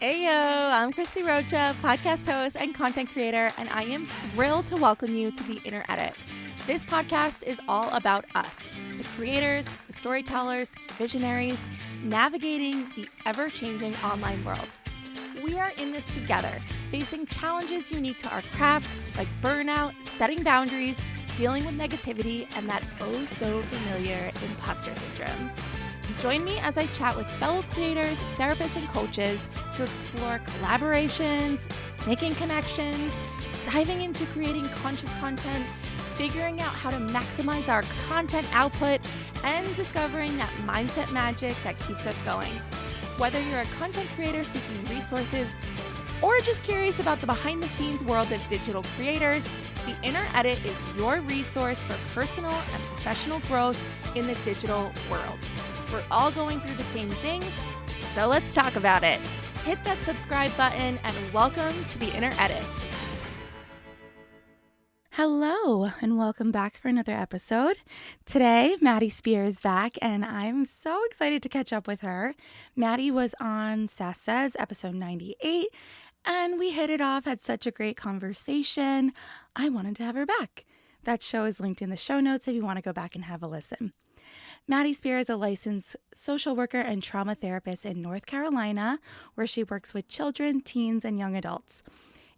Heyo, I'm Christy Rocha, podcast host and content creator, and I am thrilled to welcome you to The Inner Edit. This podcast is all about us, the creators, the storytellers, visionaries, navigating the ever-changing online world. We are in this together, facing challenges unique to our craft, like burnout, setting boundaries, dealing with negativity, and that oh-so-familiar imposter syndrome. Join me as I chat with fellow creators, therapists, and coaches to explore collaborations, making connections, diving into creating conscious content, figuring out how to maximize our content output, and discovering that mindset magic that keeps us going. Whether you're a content creator seeking resources or just curious about the behind-the-scenes world of digital creators, The Inner Edit is your resource for personal and professional growth in the digital world. We're all going through the same things, so let's talk about it. Hit that subscribe button and welcome to The Inner Edit. Hello, and welcome back for another episode. Today, Maddie Spear is back, and I'm so excited to catch up with her. Maddie was on Sass Says, episode 98, and we hit it off, had such a great conversation. I wanted to have her back. That show is linked in the show notes if you want to go back and have a listen. Maddie Spear is a licensed social worker and trauma therapist in North Carolina, where she works with children, teens, and young adults.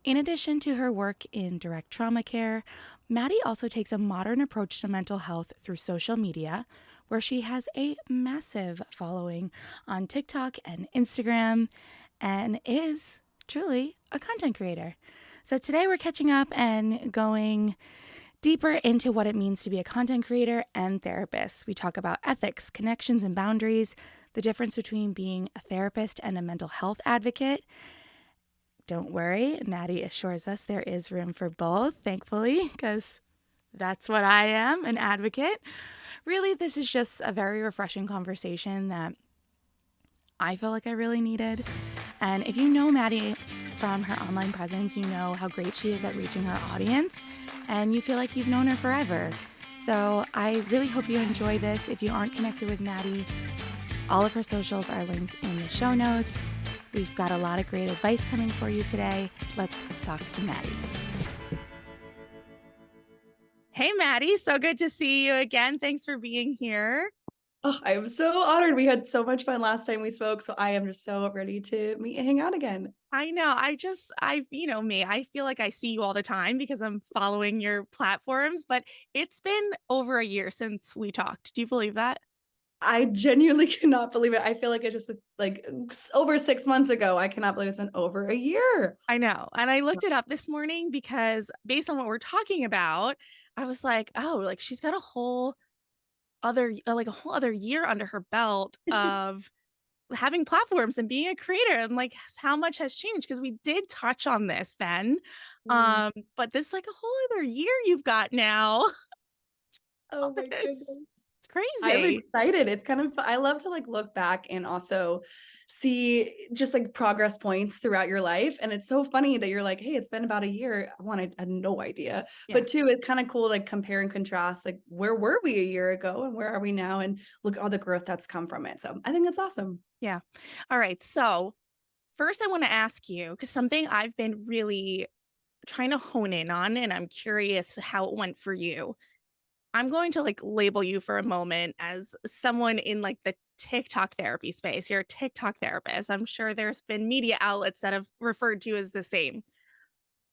In addition to her work in direct trauma care, Maddie also takes a modern approach to mental health through social media, where she has a massive following on TikTok and Instagram, and is truly a content creator. So today we're catching up and going deeper into what it means to be a content creator and therapist. We talk about ethics, connections, and boundaries, the difference between being a therapist and a mental health advocate. Don't worry, Maddie assures us there is room for both, thankfully, because that's what I am, an advocate. Really, this is just a very refreshing conversation that I feel like I really needed. And if you know Maddie from her online presence, you know how great she is at reaching her audience, and you feel like you've known her forever. So I really hope you enjoy this. If you aren't connected with Maddie, all of her socials are linked in the show notes. We've got a lot of great advice coming for you today. Let's talk to Maddie. Hey, Maddie, so good to see you again. Thanks for being here. Oh, I'm so honored. We had so much fun last time we spoke, so I am just so ready to meet and hang out again. I know. You know me, I feel like I see you all the time because I'm following your platforms, but it's been over a year since we talked. Do you believe that? I genuinely cannot believe it. I feel like it's just like over 6 months ago. I cannot believe it's been over a year. I know. And I looked it up this morning because based on what we're talking about, I was like, oh, like she's got a whole other year under her belt of having platforms and being a creator, and like how much has changed, because we did touch on this then. Mm. But this like a whole other year you've got now. Oh my It's goodness. I'm crazy. excited. It's kind of, I love to like look back and also see just like progress points throughout your life. And it's so funny that you're like, hey, it's been about a year. One, I had no idea. Yeah. But two, it's kind of cool, like compare and contrast, like where were we a year ago and where are we now? And look at all the growth that's come from it. So I think that's awesome. Yeah. All right. So first I want to ask you, because something I've been really trying to hone in on, and I'm curious how it went for you. I'm going to like label you for a moment as someone in like the TikTok therapy space. You're a TikTok therapist. I'm sure there's been media outlets that have referred to you as the same.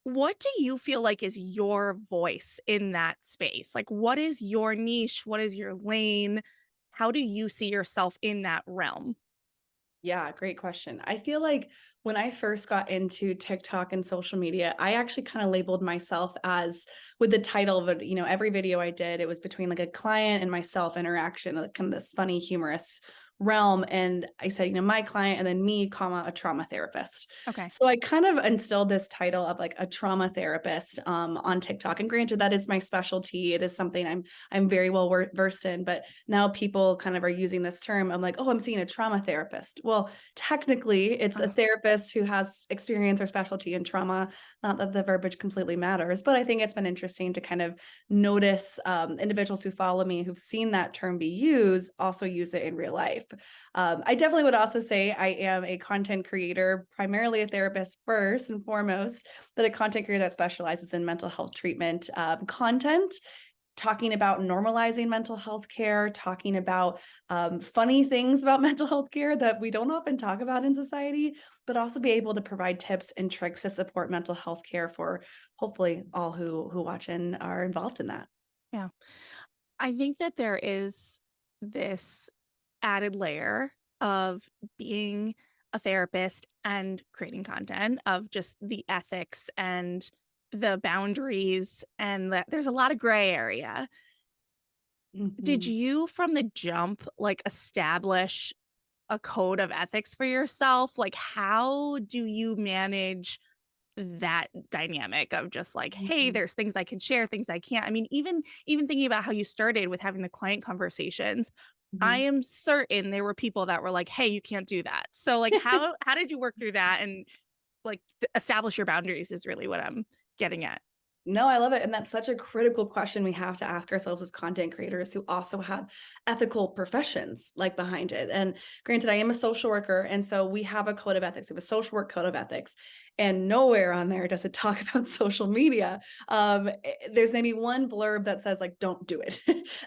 What do you feel like is your voice in that space? Like, what is your niche? What is your lane? How do you see yourself in that realm? Yeah, great question. I feel like when I first got into TikTok and social media, I actually kind of labeled myself as with the title of it, every video I did, it was between like a client and myself interaction, like kind of this funny, humorous realm. And I said, my client and then me, comma, a trauma therapist. Okay. So I kind of instilled this title of like a trauma therapist on TikTok. And granted, that is my specialty. It is something I'm very well versed in, but now people kind of are using this term. I'm like, oh, I'm seeing a trauma therapist. Well, technically, it's a Oh, therapist who has experience or specialty in trauma. Not that the verbiage completely matters, but I think it's been interesting to kind of notice individuals who follow me who've seen that term be used also use it in real life. life. I definitely would also say I am a content creator, primarily a therapist first and foremost, but a content creator that specializes in mental health treatment content, talking about normalizing mental health care, talking about funny things about mental health care that we don't often talk about in society, but also be able to provide tips and tricks to support mental health care for hopefully all who watch and are involved in that. Yeah. I think that there is this added layer of being a therapist and creating content, of just the ethics and the boundaries, and that there's a lot of gray area. Did Mhm. you from the jump like establish a code of ethics for yourself? Like, how do you manage that dynamic of just like, hey, Mhm. there's things I can share, things I can't? I mean, even thinking about how you started with having the client conversations, I Mhm. am certain there were people that were like, hey, you can't do that. So like, how did you work through that and like establish your boundaries is really what I'm getting at. No, I love it. And that's such a critical question we have to ask ourselves as content creators who also have ethical professions like behind it. And granted, I am a social worker. And so we have a code of ethics. We have a social work code of ethics. And nowhere on there does it talk about social media. There's maybe one blurb that says, like, don't do it.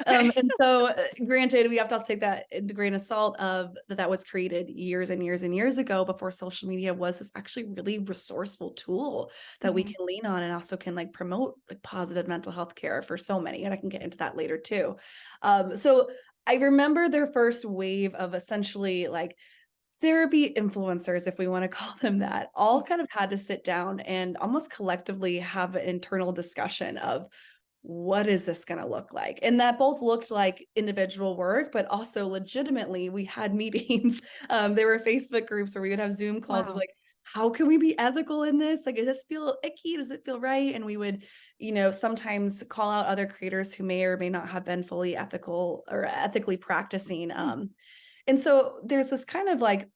Okay. And so, granted, we have to also take that into grain of salt of that was created years and years and years ago before social media was this actually really resourceful tool that we Mhm. can lean on and also can like promote like positive mental health care for so many. And I can get into that later too. So I remember their first wave of essentially like therapy influencers, if we want to call them that, all kind of had to sit down and almost collectively have an internal discussion of what is this going to look like? And that both looked like individual work, but also legitimately we had meetings. There were Facebook groups where we would have Zoom calls of Wow. like, how can we be ethical in this? Like, does this feel icky? Does it feel right? And we would, sometimes call out other creators who may or may not have been fully ethical or ethically practicing. Hmm. And so there's this kind of like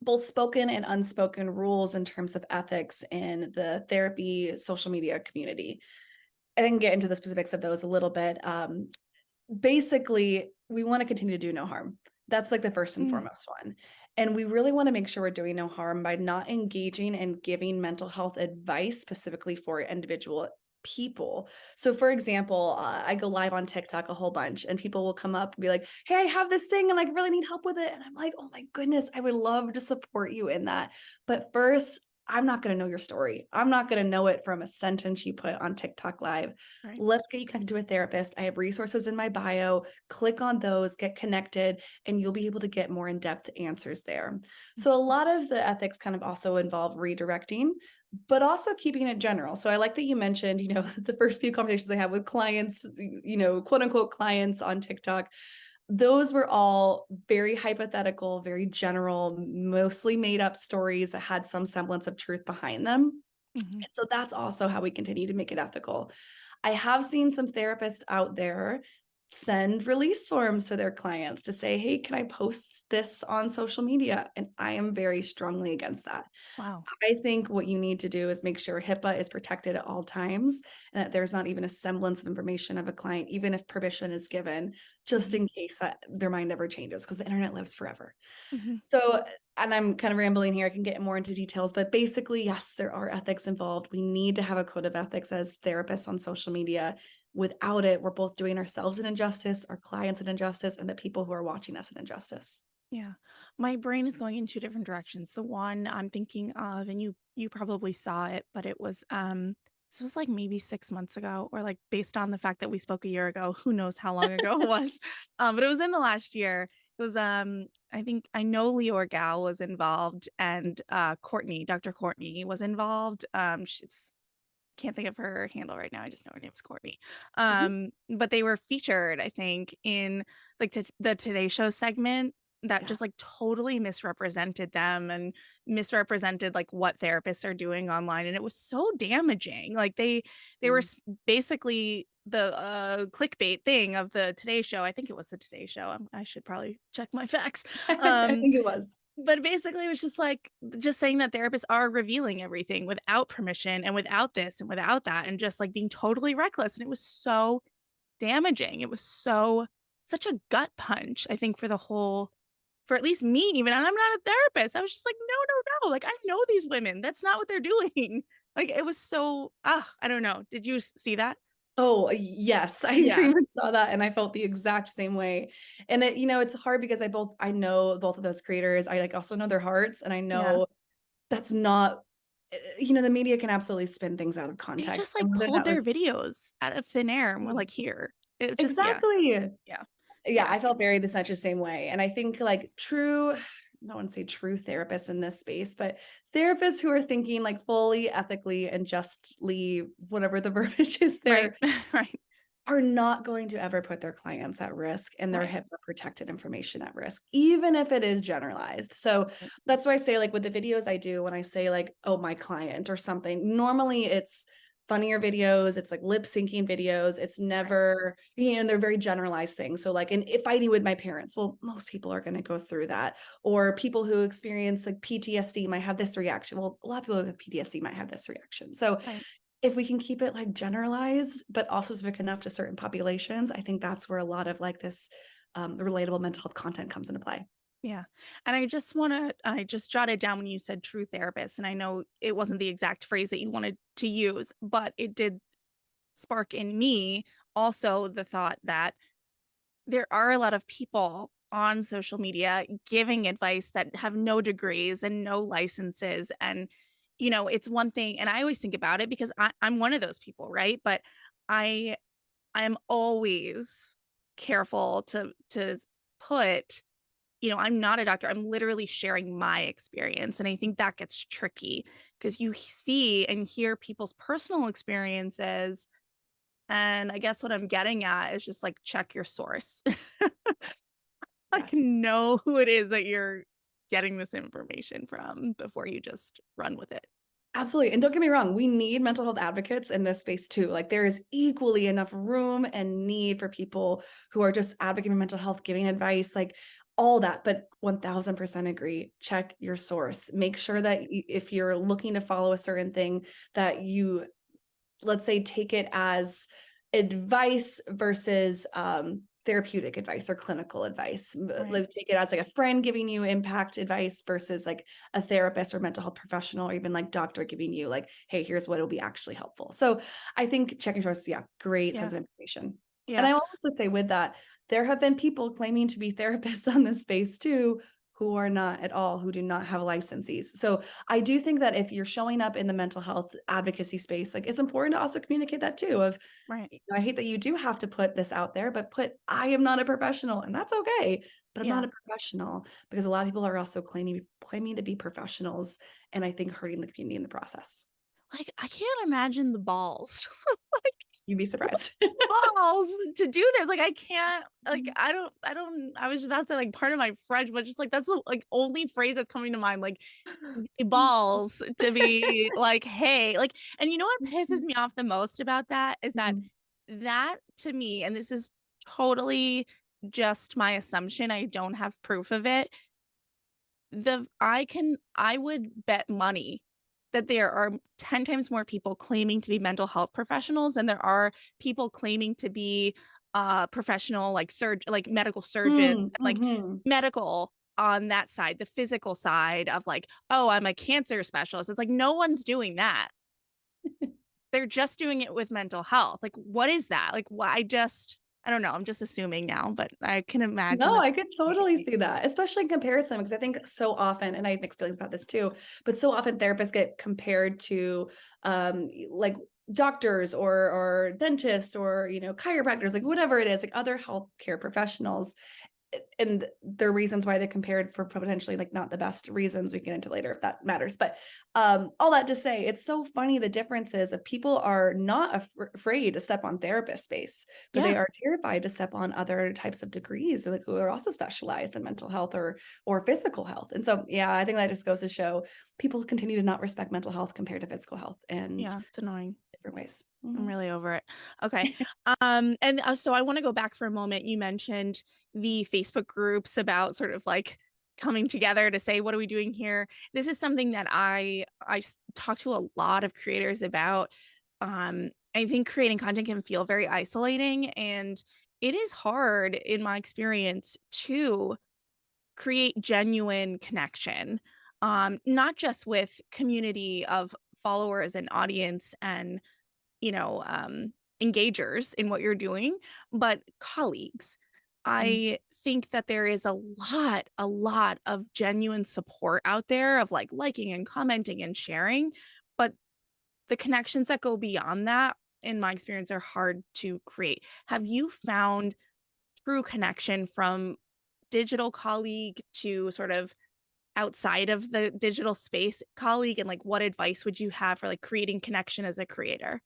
both spoken and unspoken rules in terms of ethics in the therapy social media community. I can get into the specifics of those a little bit. Basically, we want to continue to do no harm. That's like the first and Mm. foremost one. And we really want to make sure we're doing no harm by not engaging and giving mental health advice specifically for individual people. So, for example, I go live on TikTok a whole bunch, and people will come up and be like, "Hey, I have this thing and I really need help with it." And I'm like, "Oh my goodness, I would love to support you in that. But first, I'm not going to know your story. I'm not going to know it from a sentence you put on TikTok live. Right. Let's get you connected to a therapist. I have resources in my bio. Click on those, get connected, and you'll be able to get more in-depth answers there." So a lot of the ethics kind of also involve redirecting, but also keeping it general. So I like that you mentioned, the first few conversations I had with clients, quote unquote clients on TikTok, those were all very hypothetical, very general, mostly made up stories that had some semblance of truth behind them. Mhm. And so that's also how we continue to make it ethical. I have seen some therapists out there send release forms to their clients to say, "Hey, can I post this on social media?" And I am very strongly against that. Wow. I think what you need to do is make sure HIPAA is protected at all times and that there's not even a semblance of information of a client, even if permission is given, just Mhm. in case that their mind never changes because the internet lives forever. Mhm. So, and I'm kind of rambling here, I can get more into details, but basically, yes, there are ethics involved. We need to have a code of ethics as therapists on social media. Without it, we're both doing ourselves an injustice, our clients an injustice, and the people who are watching us an injustice. Yeah. My brain is going in 2 different directions. The one I'm thinking of, and you probably saw it, but it was, this was, like, maybe 6 months ago or, like, based on the fact that we spoke a year ago, who knows how long ago it was. But it was in the last year. It was, I know Leor Gal was involved and, Courtney, Dr. Courtney was involved. She's can't think of her handle right now. I just know her name is Courtney. Mhm. But they were featured, I think, in like the Today Show segment that Yeah. just like totally misrepresented them and misrepresented like what therapists are doing online, and it was so damaging. Like they were Mm. basically the clickbait thing of the Today Show. I think it was the Today Show. I should probably check my facts. I Um, think it was. but basically, it was just like just saying that therapists are revealing everything without permission and without this and without that and just like being totally reckless. And it was so damaging. It was such a gut punch, I think, for the whole for at least me even, and I'm not a therapist. I was just like, "No, no, no, like, I know these women. That's not what they're doing." Like, it was so I don't know. Did you see that? Oh, yes, I very Yeah. much saw that, and I felt the exact same way, and it's hard because I know both of those creators, I, like, also know their hearts, and I Yeah. know that's not the media can absolutely spin things out of They context, just, like, and whether pulled that their was videos out of thin air and were like, "Here." It just yeah, exactly. yeah, Yeah, yeah, I felt very much the same way, and I think, like, true I don't wanna say true therapists in this space, but therapists who are thinking, like, fully ethically and justly, whatever the verbiage is right, there, right, are not going to ever put their clients at risk and their right, HIPAA protected information at risk, even if it is generalized. So right, that's why I say, like, with the videos I do, when I say, like, oh, my client or something, normally it's funnier videos, it's like lip syncing videos. It's right, never, and they're very generalized things. So, like, and if fighting with my parents, well, most people are going to go through that. Or people who experience like PTSD might have this reaction. Well, a lot of people with PTSD might have this reaction. So right. if we can keep it, like, generalized, but also specific enough to certain populations, I think that's where a lot of, like, this, relatable mental health content comes into play. Yeah. And I just jotted down when you said true therapist, and I know it wasn't the exact phrase that you wanted to use, but it did spark in me also the thought that there are a lot of people on social media giving advice that have no degrees and no licenses. And, it's one thing, and I always think about it because I'm one of those people, right? But I I'm always careful to put I'm not a doctor. I'm literally sharing my experience. And I think that gets tricky because you see and hear people's personal experiences. And I guess what I'm getting at is just like check your source. Like Yes. know who it is that you're getting this information from before you just run with it. Absolutely, and don't get me wrong, we need mental health advocates in this space too. Like, there is equally enough room and need for people who are just advocating for mental health, giving advice, like, all that, but 1000% agree, check your source. Make sure that if you're looking to follow a certain thing, that you, let's say, take it as advice versus therapeutic advice or clinical advice. Right. Like, take it as like a friend giving you impact advice versus like a therapist or mental health professional or even like doctor giving you like, hey, here's what will be actually helpful. So I think checking sources, yeah, great Yeah. sense of information. And Yeah. I will also say with that, there have been people claiming to be therapists on this space too, who are not at all, who do not have licenses. So I do think that if you're showing up in the mental health advocacy space, like, it's important to also communicate that too of, Right. I hate that you do have to put this out there, but put, I am not a professional, and that's okay, but I'm not Yeah. a professional because a lot of people are also claiming to be professionals, and I think hurting the community in the process. Like, I can't imagine the balls. Like, You'd be surprised. balls to do this. Like, I can't, like, I was about to say, like, part of my French, but just, like, that's the, like, only phrase that's coming to mind, like, balls to be like, "Hey," like and you know what pisses me off the most about that is that Mhm. that to me and this is totally just my assumption, I don't have proof of it, I would bet money that there are 10 times more people claiming to be mental health professionals than there are people claiming to be, professional, like, like, medical surgeons Mm, and, like, mhm. medical on that side, the physical side of, like, "Oh, I'm a cancer specialist." It's like, no one's doing that. They're just doing it with mental health. Like, what is that? Like, why I don't know, I'm just assuming now, but I can imagine No, that I could the totally case. see that, especially in comparison, because I think so often, and I have mixed feelings about this too, but so often therapists get compared to like doctors or dentists or chiropractors, like whatever it is, like other healthcare professionals. And there are reasons why they're compared for potentially like not the best reasons we can get into later if that matters. But all that to say, it's so funny the differences of people are not afraid to step on therapist space, but they Yeah, are terrified to step on other types of degrees, like who are also specialized in mental health or physical health. And so yeah, I think that just goes to show people continue to not respect mental health compared to physical health and yeah, it's annoying. different ways. I'm Mhm. really over it. Okay. And so I want to go back for a moment. You mentioned the Facebook groups about sort of like coming together to say, what are we doing here? This is something that talk to a lot of creators about. I think creating content can feel very isolating, and it is hard in my experience to create genuine connection, not just with community of followers and audience and, you know, engagers in what you're doing, but colleagues. Mm, I think that there is a lot of genuine support out there of like liking and commenting and sharing, but the connections that go beyond that, in my experience, are hard to create. Have you found true connection from digital colleague to sort of outside of the digital space colleague? And like, what advice would you have for like creating connection as a creator?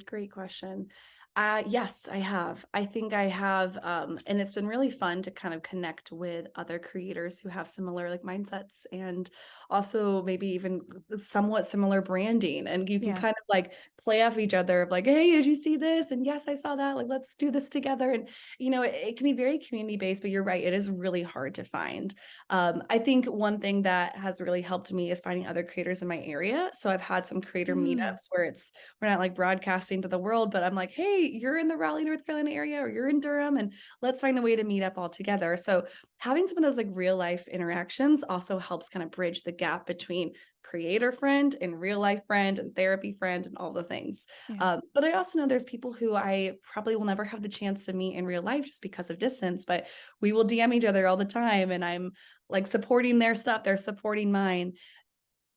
great question. Yes, I have. I think I have, and it's been really fun to kind of connect with other creators who have similar like mindsets and also maybe even somewhat similar branding. And you can Yeah. kind of like play off each other of like, hey, did you see this? And yes, I saw that. Like, let's do this together. And it can be very community based, but you're right, it is really hard to find. I think one thing that has really helped me is finding other creators in my area. So I've had some creator Mm, meetups where we're not like broadcasting to the world, but I'm like, hey, you're in the Raleigh, North Carolina area, or you're in Durham, and let's find a way to meet up all together. So having some of those like real life interactions also helps kind of bridge the gap between creator friend and real life friend and therapy friend and all the things. yeah. But I also know there's people who I probably will never have the chance to meet in real life just because of distance, but we will DM each other all the time. And I'm like supporting their stuff, they're supporting mine.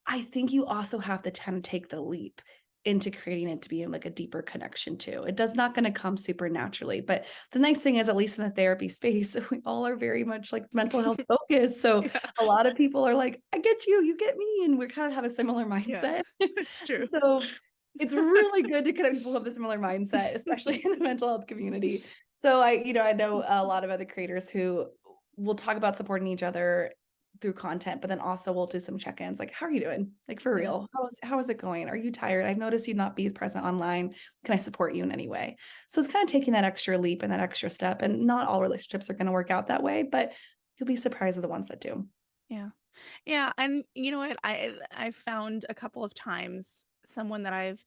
I think you also have to kind of take the leap into creating it to be in like a deeper connection too. It does not going to come super naturally. But the nice thing is, at least in the therapy space, we all are very much like mental health focused. So Yeah. a lot of people are like, I get you, you get me. And we kind of have a similar Yeah. mindset. It's true. So it's really good to connect people who have a similar mindset, especially in the mental health community. So I know a lot of other creators who will talk about supporting each other through content, but then also we'll do some check-ins like, how are you doing? Like for Yeah. real. How is it going? Are you tired? I've noticed you not be present online. Can I support you in any way? So it's kind of taking that extra leap and that extra step. And not all relationships are going to work out that way, but you'll be surprised at the ones that do. Yeah. Yeah, and you know what? I've found a couple of times someone that I've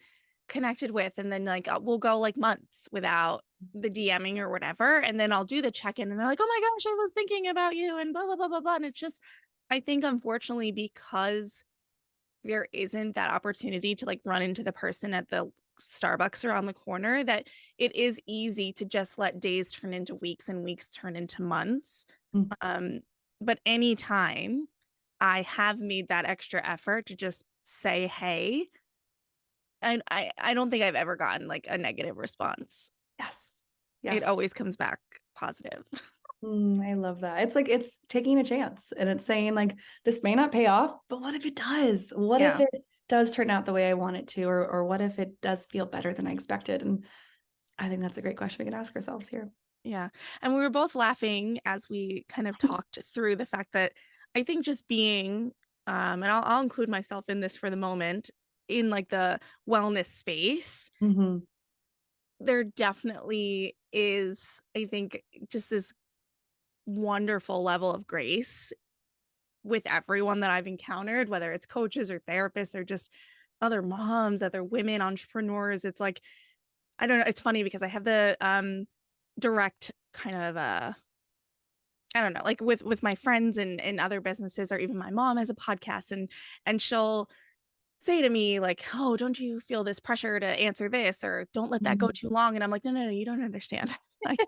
connected with, and then like we'll go like months without the DMing or whatever, and then I'll do the check-in and they're like, "Oh my gosh, I was thinking about you," and blah blah blah blah blah. And it's just, I think unfortunately, because there isn't that opportunity to like run into the person at the Starbucks around the corner, that it is easy to just let days turn into weeks and weeks turn into months. Mm. Um, but anytime I have made that extra effort to just say, "Hey," and I don't think I've ever gotten, like, a negative response. Yes. It Yes. always comes back positive. I love that. It's like it's taking a chance and it's saying like this may not pay off, but what if it does? What if Yeah, it does turn out the way I want it to, or what if it does feel better than I expected? And I think that's a great question we can ask ourselves here. yeah, and we were both laughing as we kind of talked through the fact that I think just being, and I'll include myself in this for the moment, in, like, the wellness space, Mhm. there definitely is, I think, just this wonderful level of grace with everyone that I've encountered, whether it's coaches or therapists or just other moms, other women entrepreneurs. It's like, I don't know, it's funny because I have the direct kind of I don't know, like with my friends and other businesses, or even my mom has a podcast, and she'll say to me like, "Oh, don't you feel this pressure to answer this, or don't let that go Mhm. too long?" And I'm like, "No, you don't understand." Like,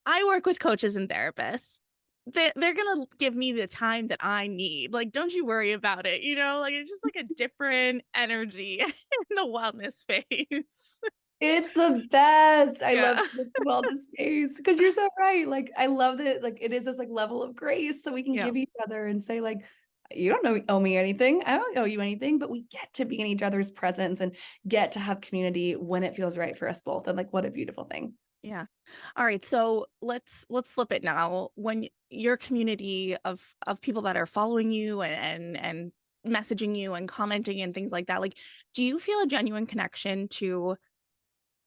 I work with coaches and therapists. They're gonna give me the time that I need. Like, don't you worry about it, you know? Like, it's just like a different energy in the wellness space. It's the best. I love Yeah. the wellness space because you're so right. Like I love that like it is this like level of grace so we can Yeah. give each other and say like you don't owe me anything. I don't owe you anything, but we get to be in each other's presence and get to have community when it feels right for us both. And like what a beautiful thing. Yeah. All right, so let's flip it now. When your community of people that are following you and messaging you and commenting and things like that, like, do you feel a genuine connection to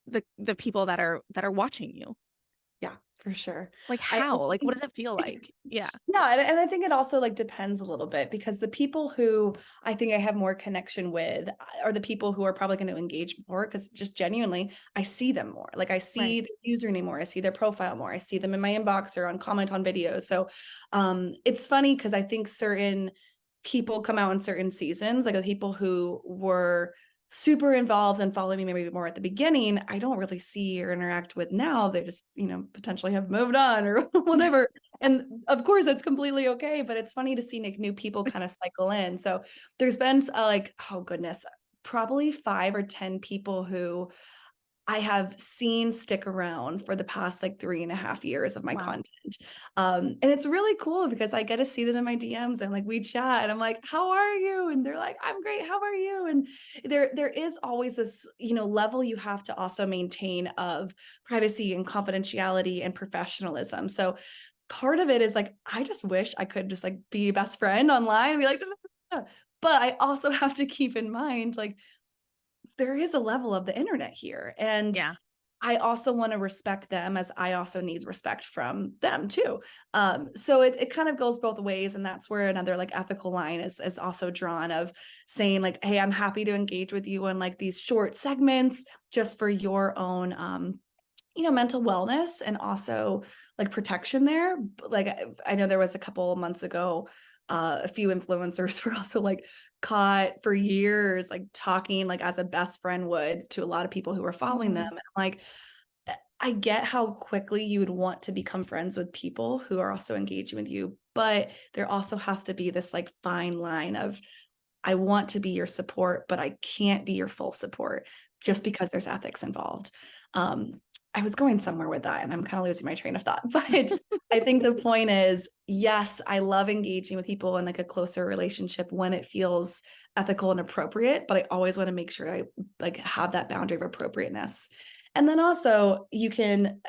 the people that are watching you? Yeah. For sure. Like, I how? Like, what think does it feel like? Yeah. yeah, and I think it also, like, depends a little bit because the people who I think I have more connection with are the people who are probably gonna engage more because just genuinely, I see them more. Like, I Right. see their username more, I see their profile more, I see them in my inbox or on comment on videos. So, it's funny because I think certain people come out in certain seasons, like the people who were super involved and following me maybe more at the beginning, I don't really see or interact with now. They just, potentially have moved on or whatever. And of course, that's completely okay. But it's funny to see like new people kind of cycle in. So there's been like, oh goodness, probably 5 or 10 people who I have seen stick around for the past like 3.5 years of my Wow. content. And it's really cool because I get to see them in my DMs and like we chat and I'm like, how are you? And they're like, I'm great. How are you? And there is always this, level you have to also maintain of privacy and confidentiality and professionalism. So part of it is like, I just wish I could just like be best friend online and be like, but I also have to keep in mind like there is a level of the internet here. And Yeah. I also want to respect them as I also need respect from them too. So it kind of goes both ways. And that's where another like ethical line is also drawn of saying like, hey, I'm happy to engage with you on like these short segments just for your own mental wellness and also like protection there. Like I know there was a couple of months ago, a few influencers were also like caught for years, like talking like as a best friend would to a lot of people who were following them. Mhm. And I'm like, I get how quickly you would want to become friends with people who are also engaging with you, but there also has to be this like fine line of I want to be your support, but I can't be your full support just because there's ethics involved. I was going somewhere with that and I'm kind of losing my train of thought, but I think the point is, yes, I love engaging with people in like a closer relationship when it feels ethical and appropriate, but I always want to make sure I like have that boundary of appropriateness. And then also you can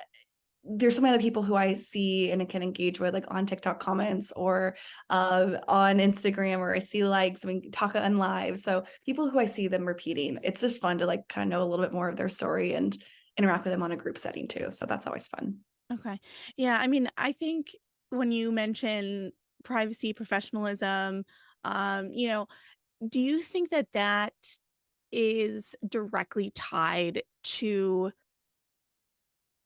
there's so many other people who I see and can engage with, like on TikTok comments or on Instagram, or I see likes. I mean, talk on live. So people who I see them repeating, it's just fun to like kind of know a little bit more of their story and interact with them on a group setting too. So that's always fun. Okay. Yeah, I mean, I think when you mention privacy, professionalism, you know, do you think that that is directly tied to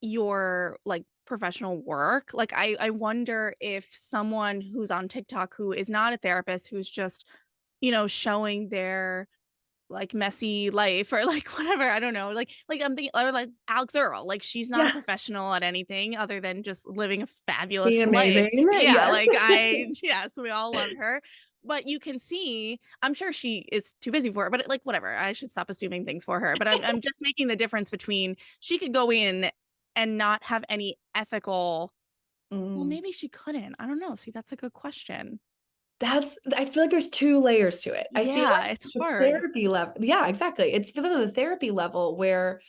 your, like, professional work? Like, I wonder if someone who's on TikTok who is not a therapist, who's just, showing their, like, messy life or, like, whatever, I don't know, like, I'm thinking or, like, Alex Earl, like, she's not a Yeah. professional at anything other than just living a Being fabulous life. amazing. Yeah, Yes. like, so we all love her, but you can see I'm sure she is too busy for it, but, like, whatever, I should stop assuming things for her, but I'm just making the difference between she could go in and not have any ethical well, Mm. maybe she couldn't, I don't know, see, that's a good question. I feel like there's two layers to it. I feel Yeah, like it's the hard. therapy level, yeah, exactly. It's for the therapy level where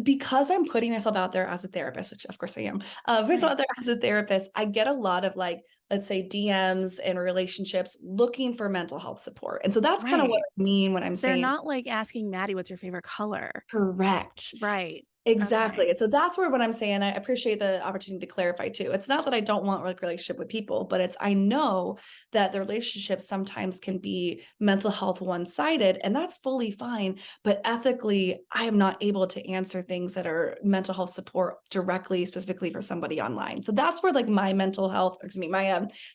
because I'm putting myself out there as a therapist, which of course I am, putting myself Right, out there as a therapist, I get a lot of like, let's say DMs and relationships looking for mental health support. And so that's kind of what right. I mean when I'm They're saying not, like, asking Maddie, "What's your favorite color?" correct. Right. Okay. Exactly. And so that's where what I'm saying, I appreciate the opportunity to clarify too. It's not that I don't want like relationship with people, but it's I know that the relationships sometimes can be mental health one-sided, and that's fully fine. But ethically, I am not able to answer things that are mental health support directly, specifically for somebody online. So that's where like my mental health, or excuse me, my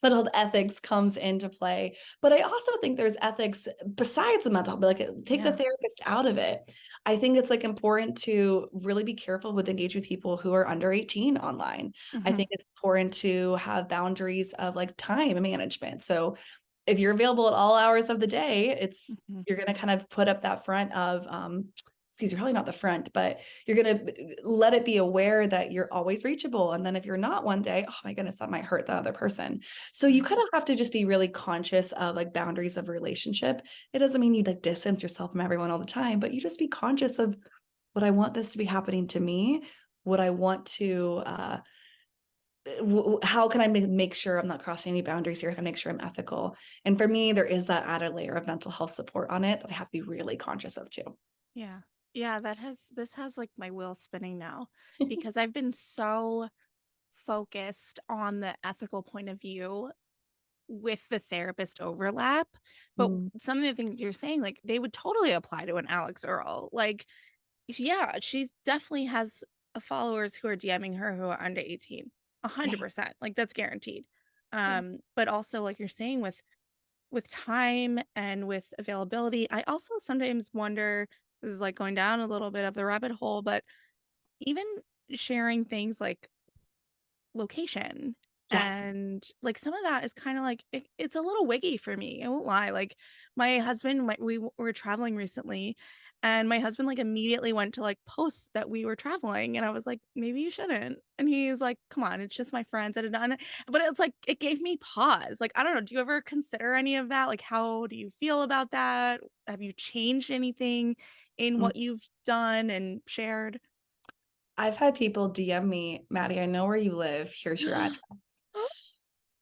mental health ethics comes into play. But I also think there's ethics besides the mental health, like take the Yeah. therapist out of it. I think it's like important to really be careful with engaging with people who are under 18 online. I Mhm, think it's important to have boundaries of like time management. So if you're available at all hours of the day, it's mhm. you're going to kind of put up that front of excuse me, probably not the front, but you're going to let it be aware that you're always reachable. And then if you're not one day, oh my goodness, that might hurt the other person. So you Right. kind of have to just be really conscious of like boundaries of relationship. It doesn't mean you like distance yourself from everyone all the time, but you just be conscious of would I want this to be happening to me? Would I want to how can I make sure I'm not crossing any boundaries here? How can I make sure I'm ethical? And for me, there is that added layer of mental health support on it that I have to be really conscious of too. Yeah. Yeah, this has, like, my wheel spinning now because I've been so focused on the ethical point of view with the therapist overlap, but Mm, some of the things you're saying, like, they would totally apply to an Alex Earl. Like, yeah, she definitely has, followers who are DMing her who are under 18. yeah, 100%, like, that's guaranteed. yeah. But also, like you're saying, with time and with availability, I also sometimes wonder, this is, like, going down a little bit of the rabbit hole, but even sharing things like location. Yes. And, like, some of that is kinda like it's a little wiggy for me, I won't lie. Like, my husband, were traveling recently, and my husband, like, immediately went to, like, post that we were traveling, and I was like, "Maybe you shouldn't." And he's like, "Come on, it's just my friends, I did not." But it's like, it gave me pause. Like, I don't know, do you ever consider any of that? Like, how do you feel about that? Have you changed anything in Mm. what you've done and shared? I've had people DM me, "Maddie, I know where you live. Here's your address."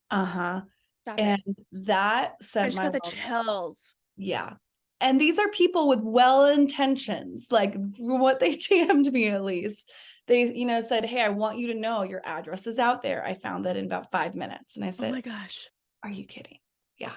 Uh-huh. Stop And it. that I sent just my got the world. chills. Yeah. And these are people with well intentions, like from what they DM'd me at least. They, said, "Hey, I want you to know your address is out there. I found that in about 5 minutes." And I Oh said, my gosh. "Are you kidding?" Yeah.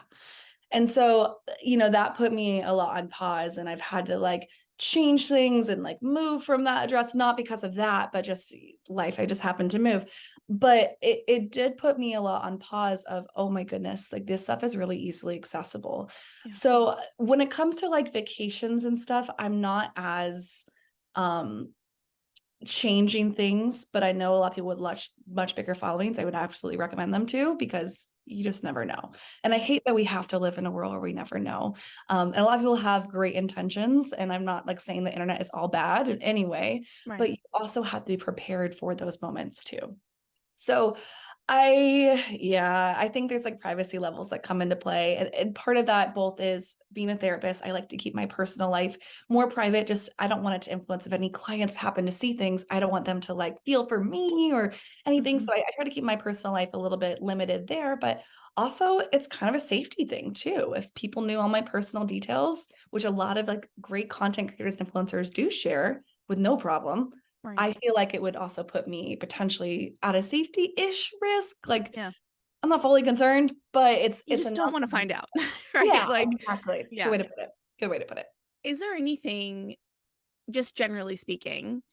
And so, that put me a lot on pause, and I've had to like change things and like move from that address, not because of that, but just life. I just happened to move. But it did put me a lot on pause of, oh my goodness, like this stuff is really easily accessible. Yeah. So when it comes to like vacations and stuff, I'm not as um changing things, but I know a lot of people with much bigger followings. I would absolutely recommend them too, because you just never know. And I Yeah. hate that we have to live in a world where we never know. And a lot of people have great intentions, and I'm not like saying the internet is all bad in any way, but Right. you also have to be prepared for those moments too. So yeah, I think there's like privacy levels that come into play. And part of that both is being a therapist. I like to keep my personal life more private. Just I don't want it to influence if any clients happen to see things. I don't want them to like feel for me or anything. Mhm. So I try to keep my personal life a little bit limited there. But also it's kind of a safety thing too. If people knew all my personal details, which a lot of like great content creators and influencers do share with no problem, Right. I feel like it would also put me potentially at a safety-ish risk. Like, Yeah. I'm not fully concerned, but it's You it's just enough don't wanna for me. find out, Yeah, right? Like, exactly. Good yeah. way to put it. Good way to put it. Is there anything, just generally speaking,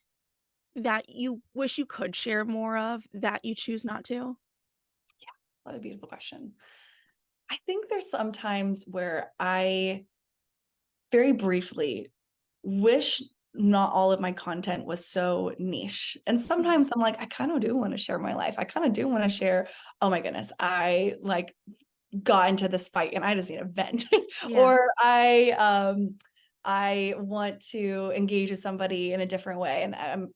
that you wish you could share more of that you choose not to? Yeah, what a beautiful question. I think there's some times where I very briefly wish not all of my content was so niche. And Mhm. sometimes I'm like, I kind of do want to share my life. I kind of do want to share, oh my goodness, I like got into this fight and I just need a vent. Yeah. Or I want to engage with somebody in a different way. And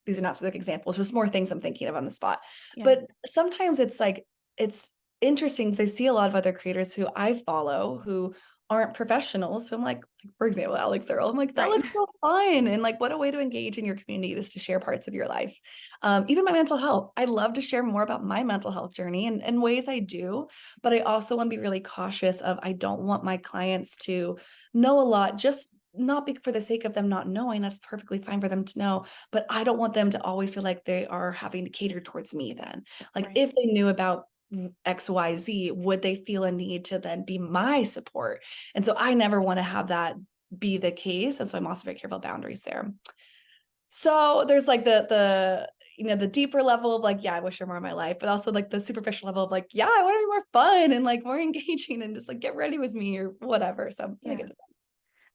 these are not specific examples, just more things I'm thinking of on the spot. Yeah. But sometimes it's like it's interesting because I see a lot of other creators who I follow who aren't professionals. So I'm like, for example, Alex Earl. I'm like, that Right. looks so fun. And like, what a way to engage in your community is to share parts of your life. Even my mental health. I love to share more about my mental health journey and ways I do, but I also want to be really cautious of I don't want my clients to know a lot, just not be for the sake of them not knowing. That's perfectly fine for them to know, but I don't want them to always feel like they are having to cater towards me then. Like Right. if they knew about XYZ, would they feel a need to then be my support? And so I never want to have that be the case. And so I'm also very careful boundaries there. So there's like the deeper level of like, yeah, I wish there more in my life, but also like the superficial level of like, yeah, I want to be more fun and like more engaging and just like get ready with me or whatever. So I think Yeah. it depends.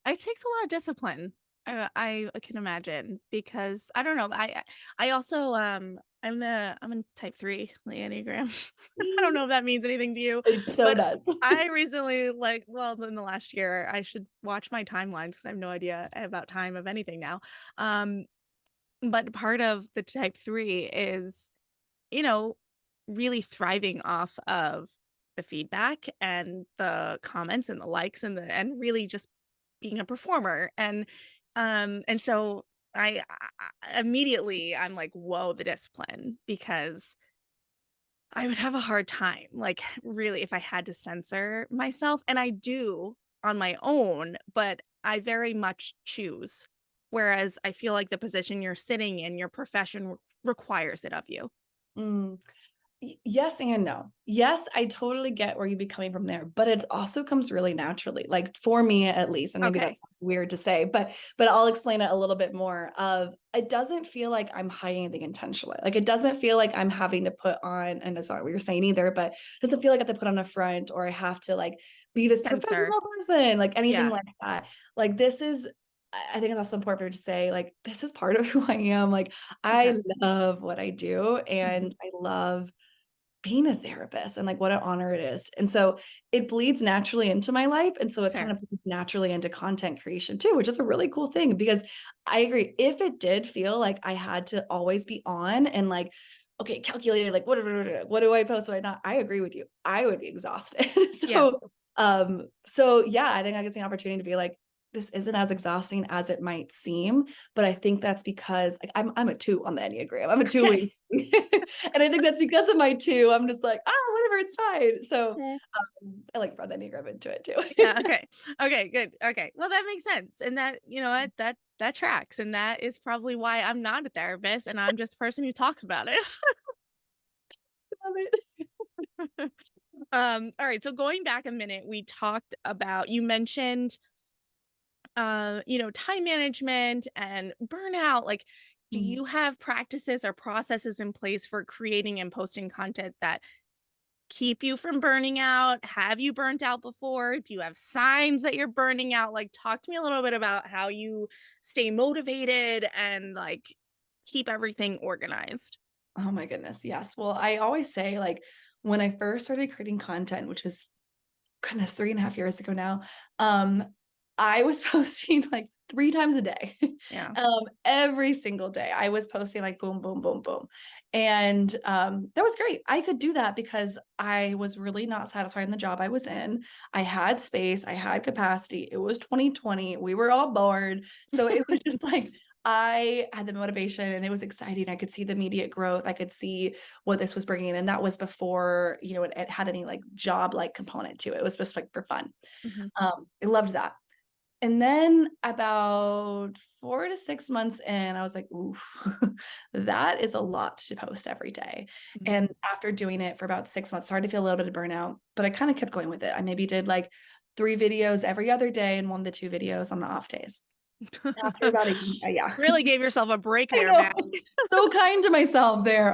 It takes a lot of discipline. I can imagine, because I don't know. I also I'm in type 3 the Enneagram. I don't know if that means anything to you, It so but does. I recently, like, well, in the last year, I should watch my timelines because I have no idea about time of anything now. Um, but part of the type 3 is, you know, really thriving off of the feedback and the comments and the likes and really just being a performer. And so immediately I'm like, whoa, the discipline, because I would have a hard time, like, really, if I had to censor myself. And I do on my own, but I very much choose. Whereas I feel like the position you're sitting in, your profession requires it of you. Mm. Yes and no. Yes, I totally get where you'd be coming from there, but it also comes really naturally, like for me at least, and maybe that's Okay. weird to say, but I'll explain it a little bit more. Of it doesn't feel like I'm hiding anything intentionally. Like it doesn't feel like I'm having to put on, and that's not what you're saying either, but it doesn't feel like I have to put on a front or I have to like be this Censor. professional person, like anything Yeah. like that. Like this is I think it's also important to say, like, this is part of who I am. Like, Okay. I love what I do Mhm. and I love being a therapist and like what an honor it is. And so it bleeds naturally into my life. And so it kind Fair. of bleeds naturally into content creation too, which is a really cool thing because I agree. If it did feel like I had to always be on and like, okay, calculated, like what do I post? What do I not? I agree with you. I would be exhausted. Yeah. So yeah, I think that gives me an opportunity to be like, this isn't as exhausting as it might seem, but I think that's because like I'm a 2 on the Enneagram. I'm a 2 Okay. wing. And I think that's because of my 2. I'm just like, whatever, it's fine. So Okay. I like brought the Enneagram into it too. Yeah, okay. Okay, good. Okay. Well, that makes sense. And that, that tracks. And that is probably why I'm not a therapist and I'm just a person who talks about it. Love it. All right. So going back a minute, we talked about you mentioned time management and burnout. Like, do Mm. you have practices or processes in place for creating and posting content that keep you from burning out? Have you burnt out before? Do you have signs that you're burning out? Like, talk to me a little bit about how you stay motivated and like keep everything organized. Oh my goodness. Yes. Well, I always say like when I first started creating content, which was goodness, 3.5 years ago now, I was posting like 3 times a day. Yeah. Every single day. I was posting like boom, boom, boom, boom. And that was great. I could do that because I was really not satisfied in the job I was in. I had space, I had capacity. It was 2020. We were all bored. So it was just like I had the motivation and it was exciting. I could see the immediate growth. I could see what this was bringing. And that was before, it had any like job like component to it. It was just like for fun. Mhm. I loved that. And then about 4 to 6 months in, I was like, ooh, that is a lot to post every day. Mhm. And after doing it for about 6 months, started to feel a little bit of burnout, but I kind of kept going with it. I maybe did like 3 videos every other day and 1 to 2 videos on the off days. After about yeah. Really gave yourself a break I there, know. man. So kind to myself there.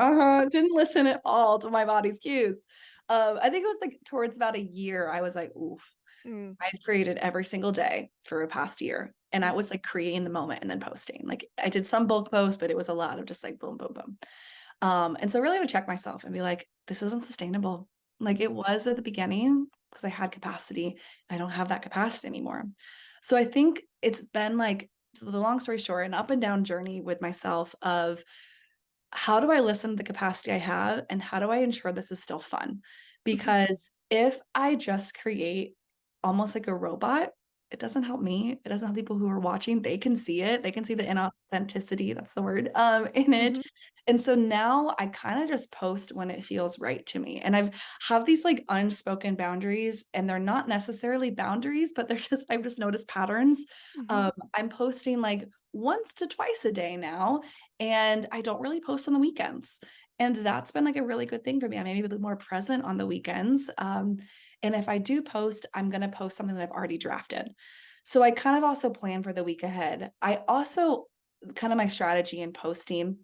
Didn't listen at all to my body's cues. I think it was like towards about a year, I was like, oof. Mm, I created every single day for a past year. And I mm, was like creating the moment and then posting. Like I did some bulk posts, but it was a lot of just like boom, boom, boom. And so really to check myself and be like, this isn't sustainable. Like it was at the beginning because I had capacity. I don't have that capacity anymore. So I think it's been like, so the long story short, an up and down journey with myself of how do I listen to the capacity I have and how do I ensure this is still fun? mhm, Because if I just create almost like a robot, it doesn't help me. It doesn't help people who are watching. They can see it. They can see the inauthenticity, that's the word, in it. mhm, And so now I kind of just post when it feels right to me. And I've have these like unspoken boundaries, and they're not necessarily boundaries, but they're just I've just noticed patterns. mhm, I'm posting like once to twice a day now, and I don't really post on the weekends. And that's been like a really good thing for me. I'm maybe a bit more present on the weekends. And if I do post, I'm going to post something that I've already drafted. So I kind of also plan for the week ahead. I also kind of my strategy in posting.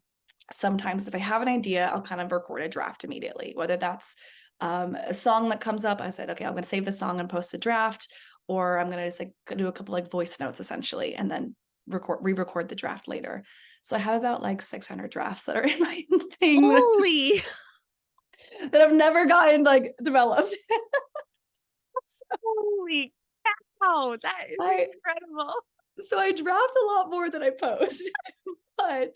Sometimes if I have an idea, I'll kind of record a draft immediately, whether that's a song that comes up. I said, okay, I'm going to save the song and post a draft, or I'm going to just like do a couple like voice notes essentially, and then re-record the draft later. So I have about like 600 drafts that are in my thing Holy. that have never gotten like developed. Holy cow, that is I incredible. so I draft a lot more than I post. But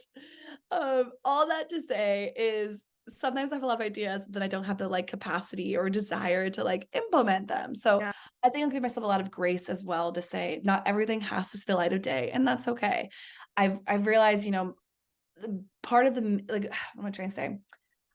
all that to say is sometimes I have a lot of ideas, but then I don't have the like capacity or desire to like implement them. So Yeah. I think I'll give myself a lot of grace as well to say not everything has to see the light of day, and that's okay. I've realized, part of the like what am I trying to say?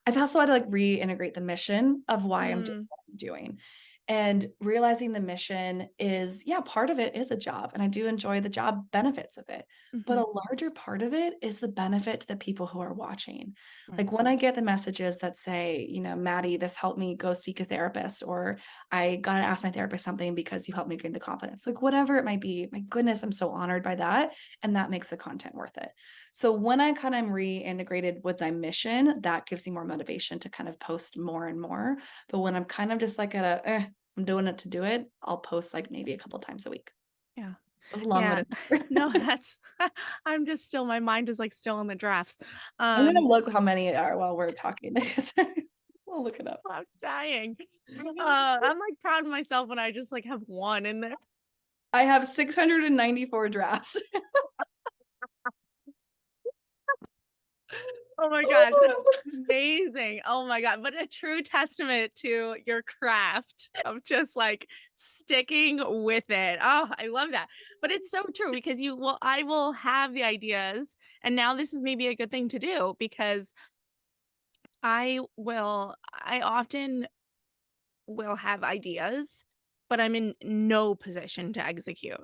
I've also had to like reintegrate the mission of why I'm doing Mm, what I'm doing. And realizing the mission is, yeah, part of it is a job, and I do enjoy the job benefits of it. But Mhm. a larger part of it is the benefit to the people who are watching. Right. Like when I get the messages that say, Maddie, this helped me go seek a therapist, or I got to ask my therapist something because you helped me gain the confidence, like whatever it might be. My goodness, I'm so honored by that. And that makes the content worth it. So when I kind of reintegrated with my mission, that gives me more motivation to kind of post more and more. But when I'm kind of just like at I'm doing it to do it, I'll post like maybe a couple times a week. Yeah. It was Yeah. long-winded. No, that's I'm just still my mind is, like, still in the drafts. I'm gonna Um, look how many are while we're talking. We'll look it up. I'm dying. I'm, like, proud of myself when I just, like, have 1 in there. I have 694 drafts. Oh my gosh, that's amazing. Oh my god, but a true testament to your craft of just, like, sticking with it. Oh, I love that. But it's so true because I will have the ideas, and now this is maybe a good thing to do because I often will have ideas, but I'm in no position to execute.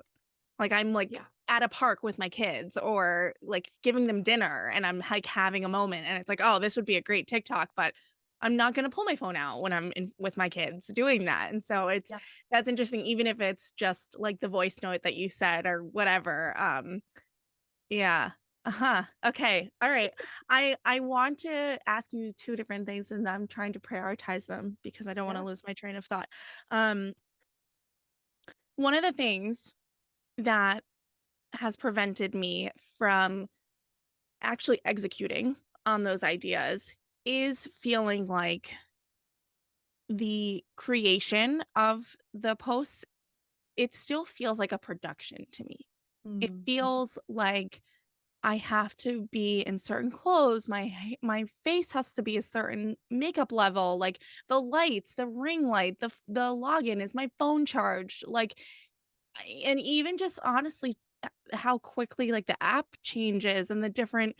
Like, I'm, like, Yeah, at a park with my kids or, like, giving them dinner, and I'm, like, having a moment, and it's like, "Oh, this would be a great TikTok," but I'm not gonna pull my phone out when I'm in with my kids doing that, and so yeah, that's interesting, even if it's just, like, the voice note that you said or whatever, yeah. Uh-huh. Okay. All right. I want to ask you 2 different things, and I'm trying to prioritize them because I don't wanna yeah. lose my train of thought. Um, one of the things that has prevented me from actually executing on those ideas is feeling like the creation of the posts, it still feels like a production to me. It Mm, feels like I have to be in certain clothes, my face has to be a certain makeup level, like, the lights, the ring light, the login, is my phone charged, like, and even just honestly, how quickly, like, the app changes and the different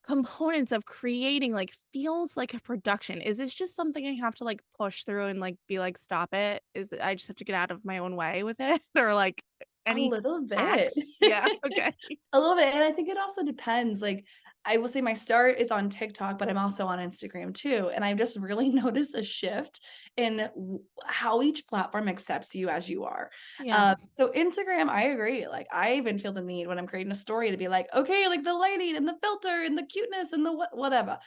components of creating, like, feels like a production. Is this just something I have to, like, push through and, like, be like, "Stop it"? Is it I just have to get out of my own way with it? Or, like, a any little bit. hacks? Yeah, okay. A little bit, and I think it also depends, like, I will say my start is on TikTok, but I'm also on Instagram too, and I've just really noticed a shift in how each platform accepts you as you are. Yeah. So Instagram, I agree, like, I even feel the need when I'm creating a story to be like, "Okay, like, the lighting and the filter and the cuteness and the whatever."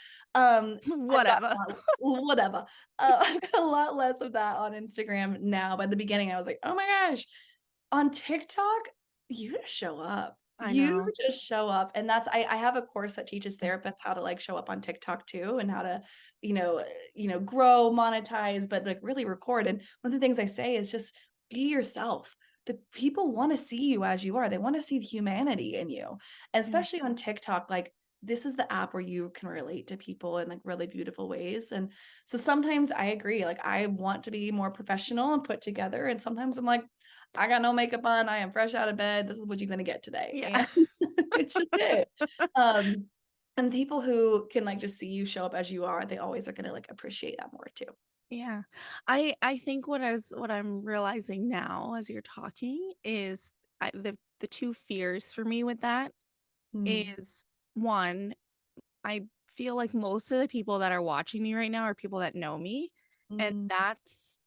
I've got Whatever. a lot whatever. I've got a lot less of that on Instagram now, but at the beginning, I was like, "Oh my gosh." On TikTok, you just show up. I You know. just show up, and that's I have a course that teaches therapists how to, like, show up on TikTok too and how to, grow, monetize, but, like, really record, and one of the things I say is just be yourself. The people wanna see you as you are, they wanna see the humanity in you, and Yeah. especially on TikTok, like, this is the app where you can relate to people in, like, really beautiful ways, and so sometimes I agree, like, I want to be more professional and put together, and sometimes I'm like, I got no makeup on, I am fresh out of bed, this is what you're gonna get today, Yeah. and it's just it. Um, and people who can, like, just see you show up as you are, they always are gonna, like, appreciate that more too. Yeah. I think what I'm realizing now as you're talking is the 2 fears for me with that Mm, is, 1, I feel like most of the people that are watching me right now are people that know me, and mm, that's